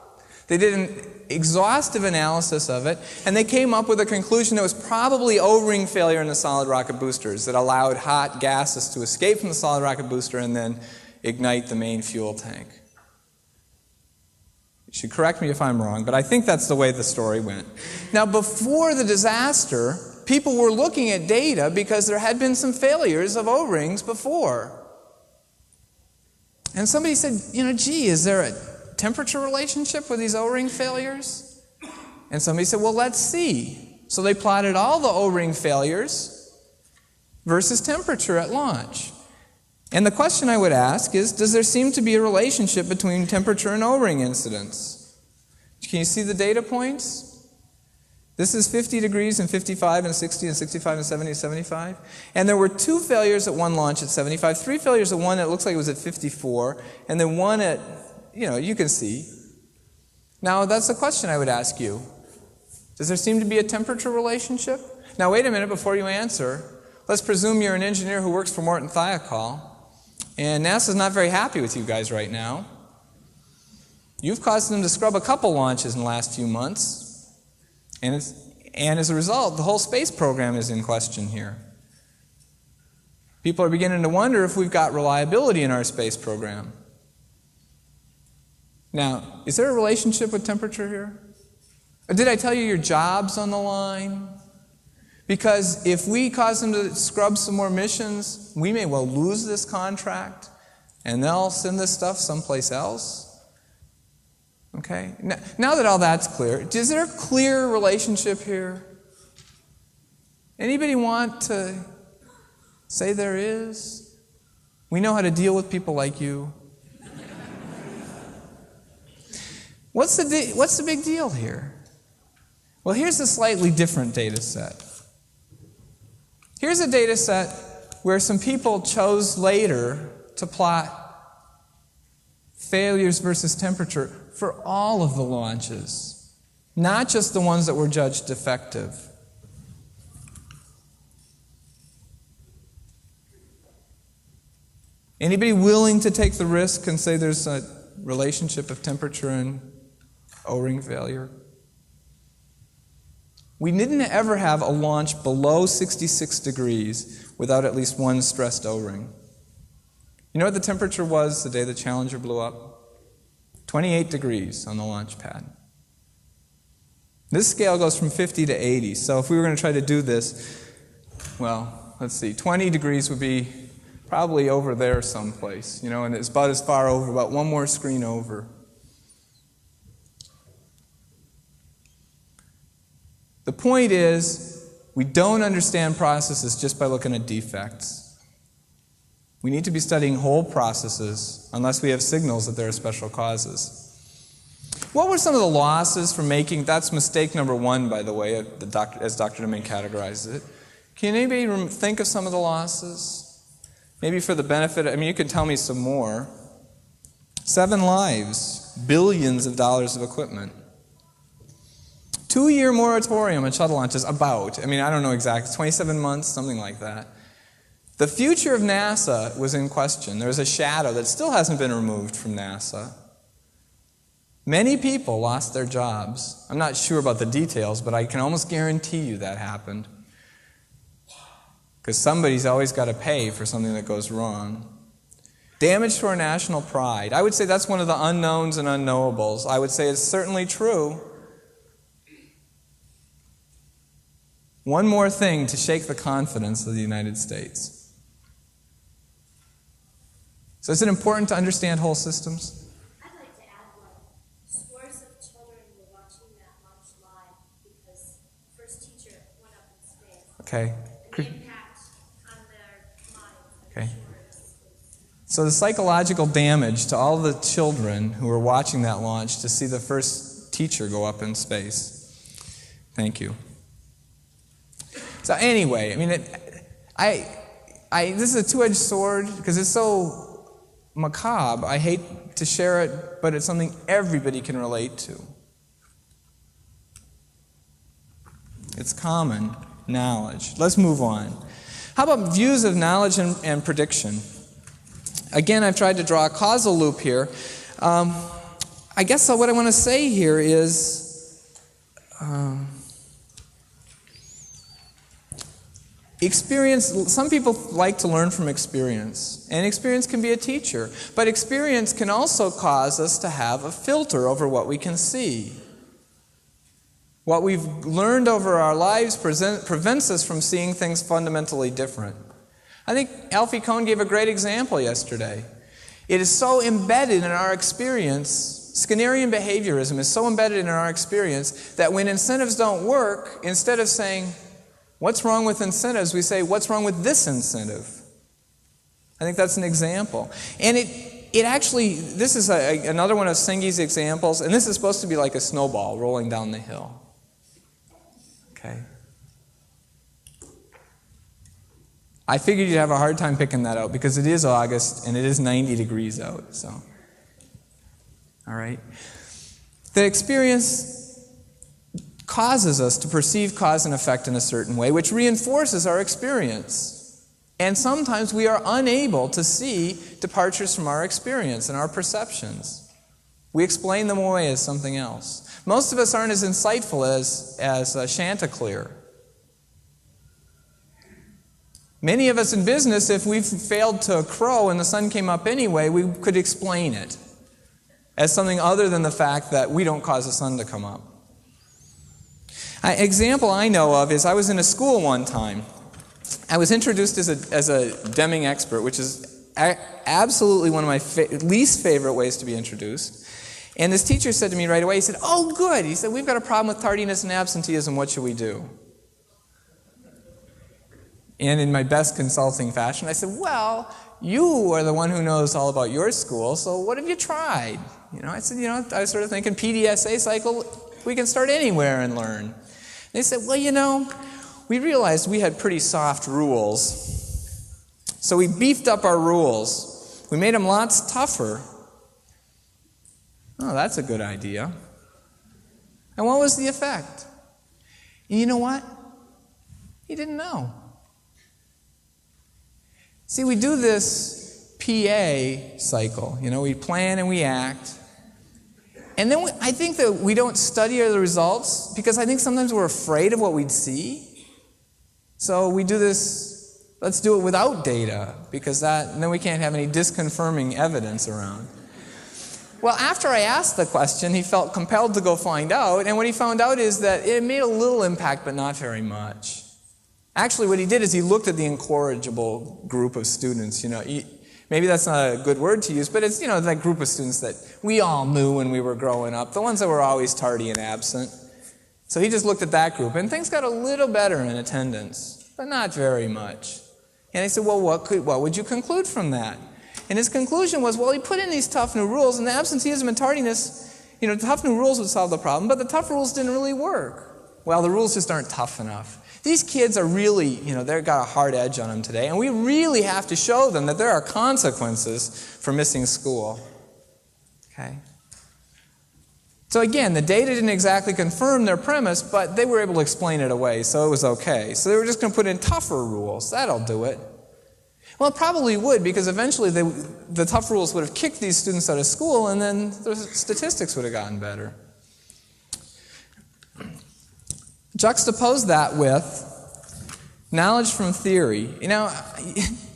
They did an exhaustive analysis of it, and they came up with a conclusion that was probably O-ring failure in the solid rocket boosters that allowed hot gases to escape from the solid rocket booster and then ignite the main fuel tank. You should correct me if I'm wrong, but I think that's the way the story went. Now, before the disaster, people were looking at data because there had been some failures of O-rings before. And somebody said, gee, is there a temperature relationship with these O-ring failures? And somebody said, well, let's see. So they plotted all the O-ring failures versus temperature at launch. And the question I would ask is, does there seem to be a relationship between temperature and O-ring incidence? Can you see the data points? This is 50 degrees and 55 and 60 and 65 and 70 and 75. And there were 2 failures at one launch at 75, 3 failures at one that looks like it was at 54, and then one at, you can see. Now, that's the question I would ask you. Does there seem to be a temperature relationship? Now, wait a minute before you answer. Let's presume you're an engineer who works for Morton Thiokol, and NASA's not very happy with you guys right now. You've caused them to scrub a couple launches in the last few months. And as a result, the whole space program is in question here. People are beginning to wonder if we've got reliability in our space program. Now, is there a relationship with temperature here? Or did I tell you your job's on the line? Because if we cause them to scrub some more missions, we may well lose this contract, and they'll send this stuff someplace else. Okay? Now that all that's clear, is there a clear relationship here? Anybody want to say there is? We know how to deal with people like you. What's the big deal here? Well, here's a slightly different data set. Here's a data set where some people chose later to plot failures versus temperature for all of the launches, not just the ones that were judged defective. Anybody willing to take the risk and say there's a relationship of temperature and O-ring failure. We didn't ever have a launch below 66 degrees without at least one stressed O-ring. You know what the temperature was the day the Challenger blew up? 28 degrees on the launch pad. This scale goes from 50 to 80, so if we were going to try to do this, well, let's see, 20 degrees would be probably over there someplace, and it's about as far over, about one more screen over. The point is, we don't understand processes just by looking at defects. We need to be studying whole processes unless we have signals that there are special causes. What were some of the losses from making, that's mistake number one, by the way, as Dr. Deming categorizes it. Can anybody think of some of the losses? Maybe for the benefit, you can tell me some more. 7 lives, billions of dollars of equipment. 2-year moratorium on shuttle launches, I don't know exactly, 27 months, something like that. The future of NASA was in question. There was a shadow that still hasn't been removed from NASA. Many people lost their jobs. I'm not sure about the details, but I can almost guarantee you that happened. Because somebody's always got to pay for something that goes wrong. Damage to our national pride. I would say that's one of the unknowns and unknowables. I would say it's certainly true. One more thing to shake the confidence of the United States. So is it important to understand whole systems? I'd like to add one. Scores of children were watching that launch live because the first teacher went up in space. Okay. And the impact on their minds. Okay. So the psychological damage to all the children who were watching that launch to see the first teacher go up in space. Thank you. So anyway, this is a two-edged sword because it's so macabre. I hate to share it, but it's something everybody can relate to. It's common knowledge. Let's move on. How about views of knowledge and prediction? Again, I've tried to draw a causal loop here. I guess what I want to say here is experience. Some people like to learn from experience, and experience can be a teacher. But experience can also cause us to have a filter over what we can see. What we've learned over our lives prevents us from seeing things fundamentally different. I think Alfie Kohn gave a great example yesterday. It is so embedded in our experience, Skinnerian behaviorism is so embedded in our experience that when incentives don't work, instead of saying, what's wrong with incentives, we say, what's wrong with this incentive? I think that's an example. And it actually, this is another one of Sengi's examples, and this is supposed to be like a snowball rolling down the hill. Okay. I figured you'd have a hard time picking that out because it is August and it is 90 degrees out. So, all right. The experience causes us to perceive cause and effect in a certain way, which reinforces our experience. And sometimes we are unable to see departures from our experience and our perceptions. We explain them away as something else. Most of us aren't as insightful as Chanticleer. Many of us in business, if we've failed to crow and the sun came up anyway, we could explain it as something other than the fact that we don't cause the sun to come up. An example I know of is I was in a school one time. I was introduced as a Deming expert, which is absolutely one of my least favorite ways to be introduced. And this teacher said to me right away, he said, "Oh, good." He said, "We've got a problem with tardiness and absenteeism. What should we do?" And in my best consulting fashion, I said, "Well, you are the one who knows all about your school, so what have you tried?" I said, I was sort of thinking PDSA cycle, we can start anywhere and learn. And they said, "Well, we realized we had pretty soft rules. So we beefed up our rules. We made them lots tougher." Oh, that's a good idea. And what was the effect? And you know what? He didn't know. See, we do this PA cycle. We plan and we act. And then I think that we don't study the results because I think sometimes we're afraid of what we'd see. So we do this, let's do it without data, because then we can't have any disconfirming evidence around. Well, after I asked the question, he felt compelled to go find out, and what he found out is that it made a little impact, but not very much. Actually, what he did is he looked at the incorrigible group of students. Maybe that's not a good word to use, but it's, that group of students that we all knew when we were growing up, the ones that were always tardy and absent. So he just looked at that group, and things got a little better in attendance, but not very much. And he said, well, what would you conclude from that? And his conclusion was, well, he put in these tough new rules, and the absenteeism and tardiness, tough new rules would solve the problem, but the tough rules didn't really work. Well, the rules just aren't tough enough. These kids are really, they've got a hard edge on them today, and we really have to show them that there are consequences for missing school. Okay? So again, the data didn't exactly confirm their premise, but they were able to explain it away, so it was okay. So they were just going to put in tougher rules. That'll do it. Well, it probably would, because eventually the tough rules would have kicked these students out of school, and then the statistics would have gotten better. Juxtapose that with knowledge from theory.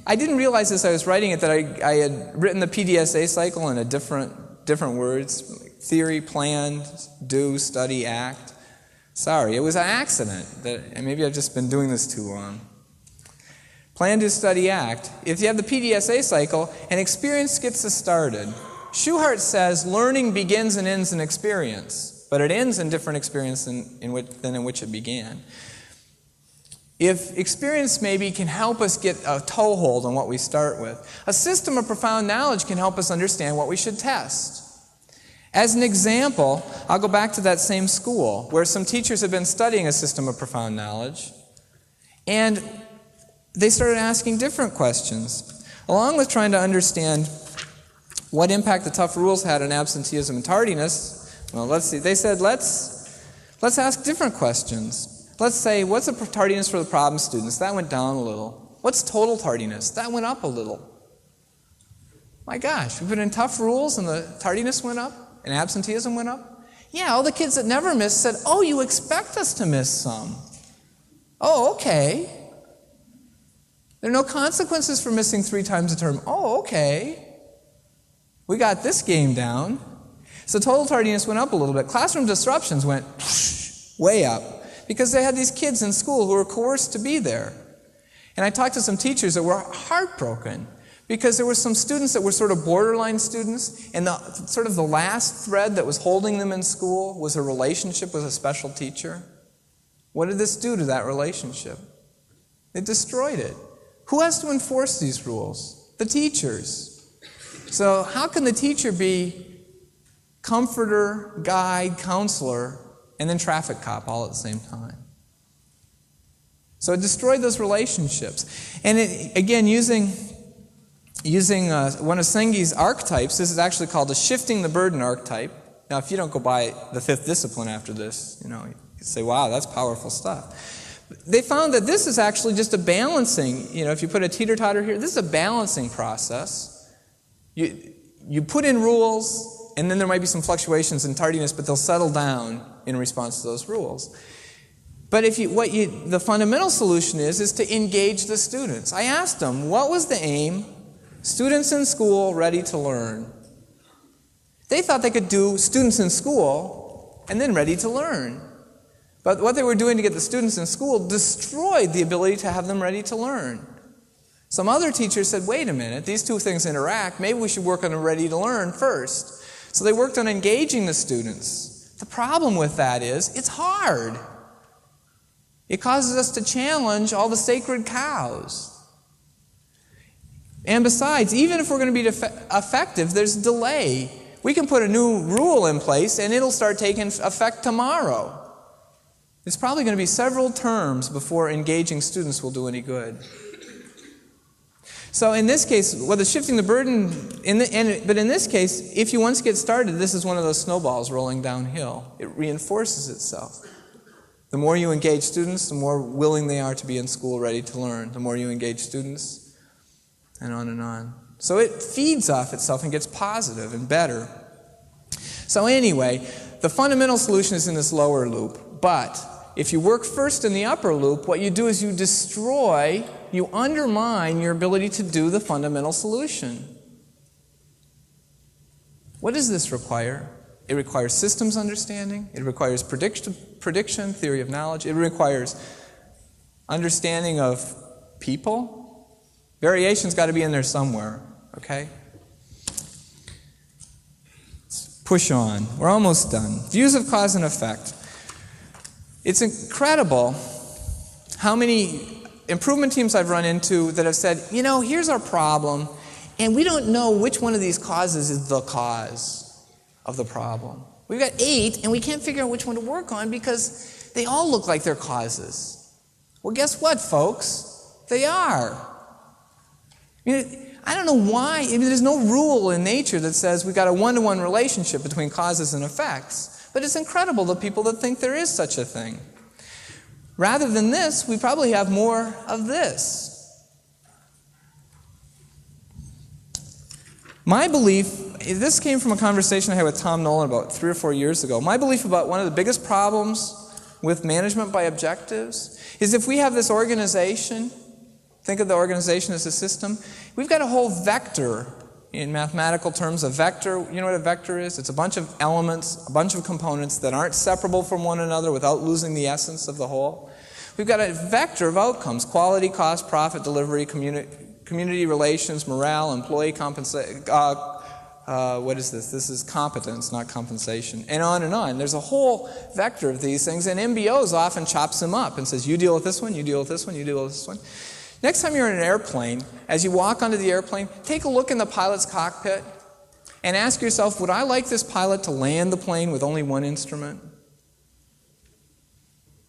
I didn't realize as I was writing it that I had written the PDSA cycle in different words. Theory, plan, do, study, act. Sorry, it was an accident. And maybe I've just been doing this too long. Plan, do, study, act. If you have the PDSA cycle, an experience gets us started. Schuhart says learning begins and ends in experience, but it ends in different experience than in which it began. If experience maybe can help us get a toehold on what we start with, a system of profound knowledge can help us understand what we should test. As an example, I'll go back to that same school where some teachers have been studying a system of profound knowledge, and they started asking different questions. Along with trying to understand what impact the tough rules had on absenteeism and tardiness, well, let's see. They said, let's ask different questions. Let's say, what's the tardiness for the problem students? That went down a little. What's total tardiness? That went up a little. My gosh, we put in tough rules and the tardiness went up and absenteeism went up? Yeah, all the kids that never missed said, oh, you expect us to miss some. Oh, okay. There are no consequences for missing 3 times a term. Oh, okay. We got this game down. So total tardiness went up a little bit. Classroom disruptions went way up because they had these kids in school who were coerced to be there. And I talked to some teachers that were heartbroken because there were some students that were sort of borderline students, and the last thread that was holding them in school was a relationship with a special teacher. What did this do to that relationship? It destroyed it. Who has to enforce these rules? The teachers. So how can the teacher be comforter, guide, counselor, and then traffic cop all at the same time? So it destroyed those relationships. And again, using one of Sengi's archetypes, this is actually called the shifting the burden archetype. Now, if you don't go by the 5th discipline after this, you say, wow, that's powerful stuff. They found that this is actually just a balancing, if you put a teeter-totter here, this is a balancing process. You put in rules, and then there might be some fluctuations in tardiness, but they'll settle down in response to those rules. But the fundamental solution is to engage the students. I asked them, what was the aim? Students in school ready to learn. They thought they could do students in school and then ready to learn. But what they were doing to get the students in school destroyed the ability to have them ready to learn. Some other teachers said, wait a minute, these two things interact. Maybe we should work on the ready to learn first. So they worked on engaging the students. The problem with that is it's hard. It causes us to challenge all the sacred cows. And besides, even if we're going to be effective, there's delay. We can put a new rule in place and it'll start taking effect tomorrow. It's probably going to be several terms before engaging students will do any good. So in this case, whether shifting the burden, but in this case, if you once get started, this is one of those snowballs rolling downhill. It reinforces itself. The more you engage students, the more willing they are to be in school ready to learn. The more you engage students, and on and on. So it feeds off itself and gets positive and better. So anyway, the fundamental solution is in this lower loop. But if you work first in the upper loop, what you do is you undermine your ability to do the fundamental solution. What does this require? It requires systems understanding. It requires prediction, theory of knowledge. It requires understanding of people. Variation's got to be in there somewhere, okay? Let's push on. We're almost done. Views of cause and effect. It's incredible how many improvement teams I've run into that have said, here's our problem, and we don't know which one of these causes is the cause of the problem. We've got 8, and we can't figure out which one to work on because they all look like they're causes. Well, guess what, folks? They are. I don't know why. There's no rule in nature that says we've got a one-to-one relationship between causes and effects. But it's incredible the people that think there is such a thing. Rather than this, we probably have more of this. My belief, this came from a conversation I had with Tom Nolan about 3 or 4 years ago. My belief about one of the biggest problems with management by objectives is if we have this organization, think of the organization as a system, we've got a whole vector. In mathematical terms, a vector, you know what a vector is? It's a bunch of elements, a bunch of components that aren't separable from one another without losing the essence of the whole. We've got a vector of outcomes: quality, cost, profit, delivery, community relations, morale, employee compensation. What is this? This is competence, not compensation. And on and on. There's a whole vector of these things, and MBOs often chops them up and says, you deal with this one, you deal with this one, you deal with this one. Next time you're in an airplane, as you walk onto the airplane, take a look in the pilot's cockpit and ask yourself, would I like this pilot to land the plane with only one instrument?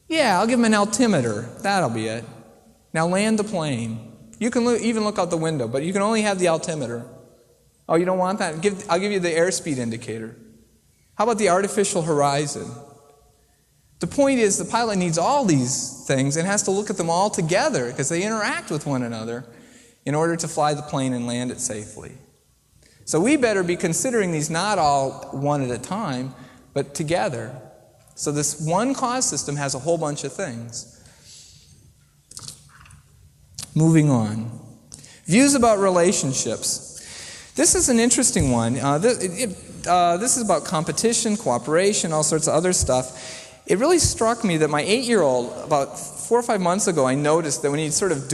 Yeah, I'll give him an altimeter. That'll be it. Now land the plane. You can even look out the window, but you can only have the altimeter. Oh, you don't want that? I'll give you the airspeed indicator. How about the artificial horizon? The point is the pilot needs all these things and has to look at them all together because they interact with one another in order to fly the plane and land it safely. So we better be considering these not all one at a time, but together. So this one cause system has a whole bunch of things. Moving on. Views about relationships. This is an interesting one. This is about competition, cooperation, all sorts of other stuff. It really struck me that my 8-year-old, about 4 or 5 months ago, I noticed that when he'd sort of he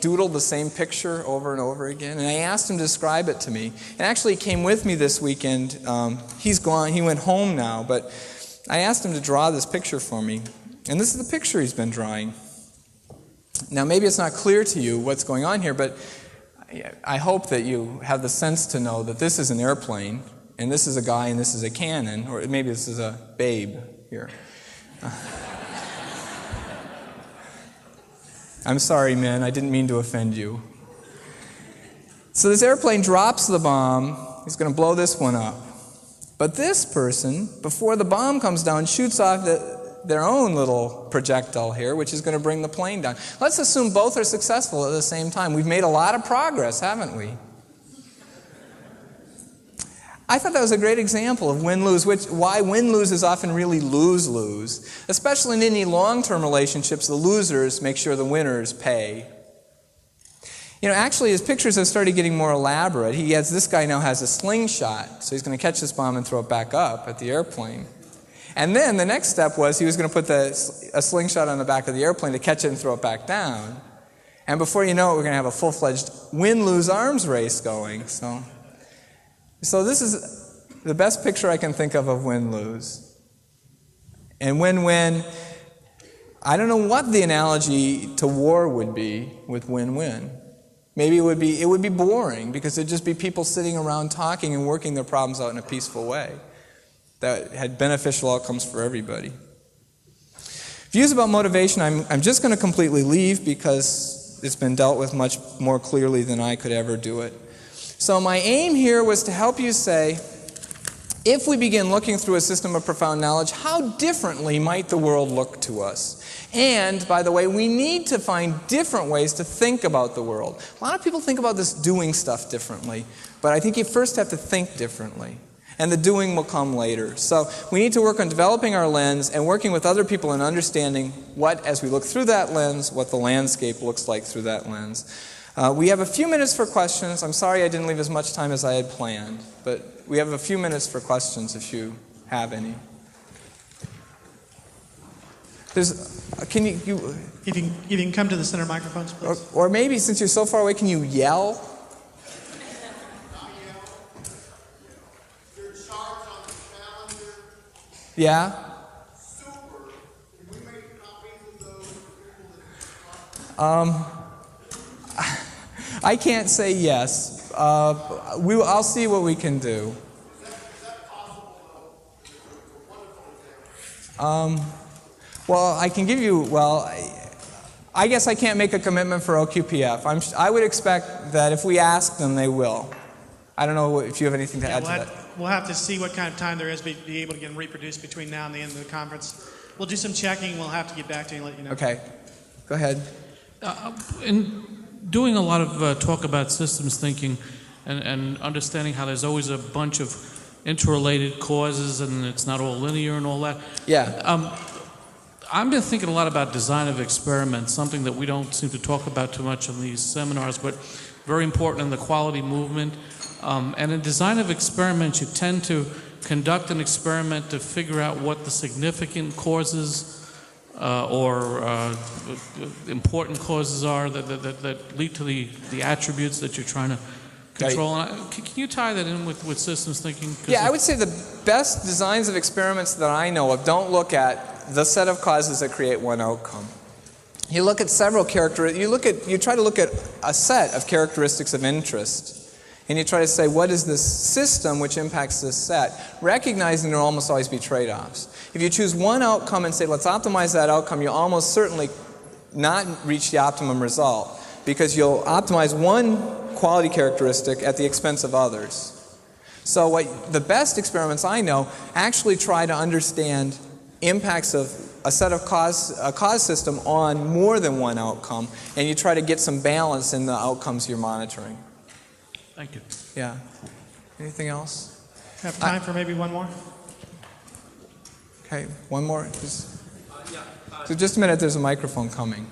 doodled the same picture over and over again. And I asked him to describe it to me. And actually he came with me this weekend. He's gone. He went home now. But I asked him to draw this picture for me. And this is the picture he's been drawing. Now, maybe it's not clear to you what's going on here, but I hope that you have the sense to know that this is an airplane, and this is a guy, and this is a cannon, or maybe this is a babe here. I'm sorry, men, I didn't mean to offend you. So this airplane drops the bomb. He's going to blow this one up. But this person, before the bomb comes down, shoots off their own little projectile here, which is going to bring the plane down. Let's assume both are successful at the same time. We've made a lot of progress, haven't we? I thought that was a great example of win-lose, why win-lose is often really lose-lose. Especially in any long-term relationships, the losers make sure the winners pay. Actually, his pictures have started getting more elaborate. This guy now has a slingshot, so he's going to catch this bomb and throw it back up at the airplane. And then the next step was he was going to put a slingshot on the back of the airplane to catch it and throw it back down. And before you know it, we're going to have a full-fledged win-lose arms race going. So this is the best picture I can think of win-lose. And win-win, I don't know what the analogy to war would be with win-win. Maybe it would be boring because it'd just be people sitting around talking and working their problems out in a peaceful way that had beneficial outcomes for everybody. Views about motivation, I'm just going to completely leave because it's been dealt with much more clearly than I could ever do it. So my aim here was to help you say, if we begin looking through a system of profound knowledge, how differently might the world look to us? And, by the way, we need to find different ways to think about the world. A lot of people think about this doing stuff differently, but I think you first have to think differently. and the doing will come later. So we need to work on developing our lens and working with other people and understanding what, as we look through that lens, what the landscape looks like through that lens. We have a few minutes for questions. I'm sorry I didn't leave as much time as I had planned, but we have a few minutes for questions if you have any. Can you If you can come to the center microphones, please. or maybe since you're so far away, can you yell? Your charts on the calendar. Yeah? Super. Can we make copies of those for people that I can't say yes. I'll see what we can do. Is that possible, though? It's a wonderful example. Well, I can give you, I guess I can't make a commitment for OQPF. I would expect that if we ask them, they will. I don't know if you have anything to add to that. We'll have to see what kind of time there is to be able to get them reproduced between now and the end of the conference. We'll do some checking. We'll have to get back to you and let you know. Okay. Go ahead. In doing a lot of talk about systems thinking and understanding how there's always a bunch of interrelated causes and it's not all linear and all that. Yeah. I've been thinking a lot about design of experiments, something that we don't seem to talk about too much in these seminars, but very important in the quality movement. And in design of experiments, you tend to conduct an experiment to figure out what the significant causes or important causes are that lead to the attributes that you're trying to control. And can you tie that in with systems thinking? Yeah, I would say the best designs of experiments that I know of don't look at the set of causes that create one outcome. You look at several you try to look at a set of characteristics of interest, and you try to say, what is this system which impacts this set, recognizing there will almost always be trade-offs. If you choose one outcome and say, let's optimize that outcome, you'll almost certainly not reach the optimum result, because you'll optimize one quality characteristic at the expense of others. So the best experiments I know actually try to understand impacts of a cause system on more than one outcome, and you try to get some balance in the outcomes you're monitoring. Thank you. Yeah. Anything else? Have time for maybe one more? Okay, one more. So just a minute, there's a microphone coming.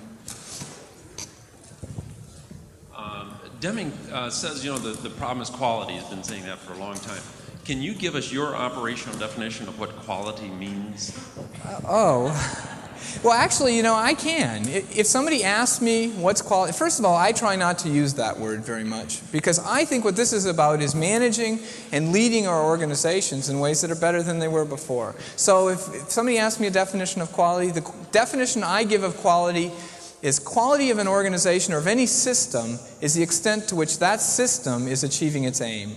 Deming says, the problem is quality. He's been saying that for a long time. Can you give us your operational definition of what quality means? Well, actually, I can. If somebody asks me what's quality, first of all, I try not to use that word very much, because I think what this is about is managing and leading our organizations in ways that are better than they were before. So if somebody asks me a definition of quality, the definition I give of quality is quality of an organization or of any system is the extent to which that system is achieving its aim.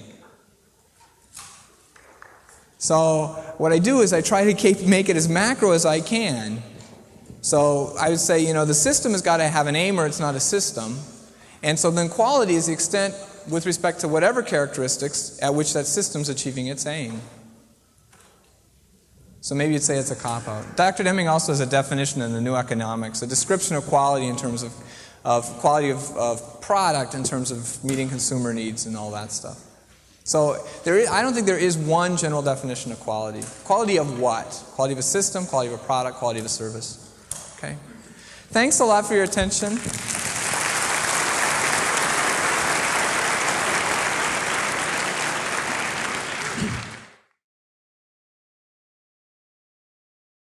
So what I do is I try to make it as macro as I can. So I would say, the system has got to have an aim or it's not a system. And so then quality is the extent with respect to whatever characteristics at which that system's achieving its aim. So maybe you'd say it's a cop-out. Dr. Deming also has a definition in the New Economics, a description of quality in terms of quality of product in terms of meeting consumer needs and all that stuff. So I don't think there is one general definition of quality. Quality of what? Quality of a system, quality of a product, quality of a service. Okay? Thanks a lot for your attention.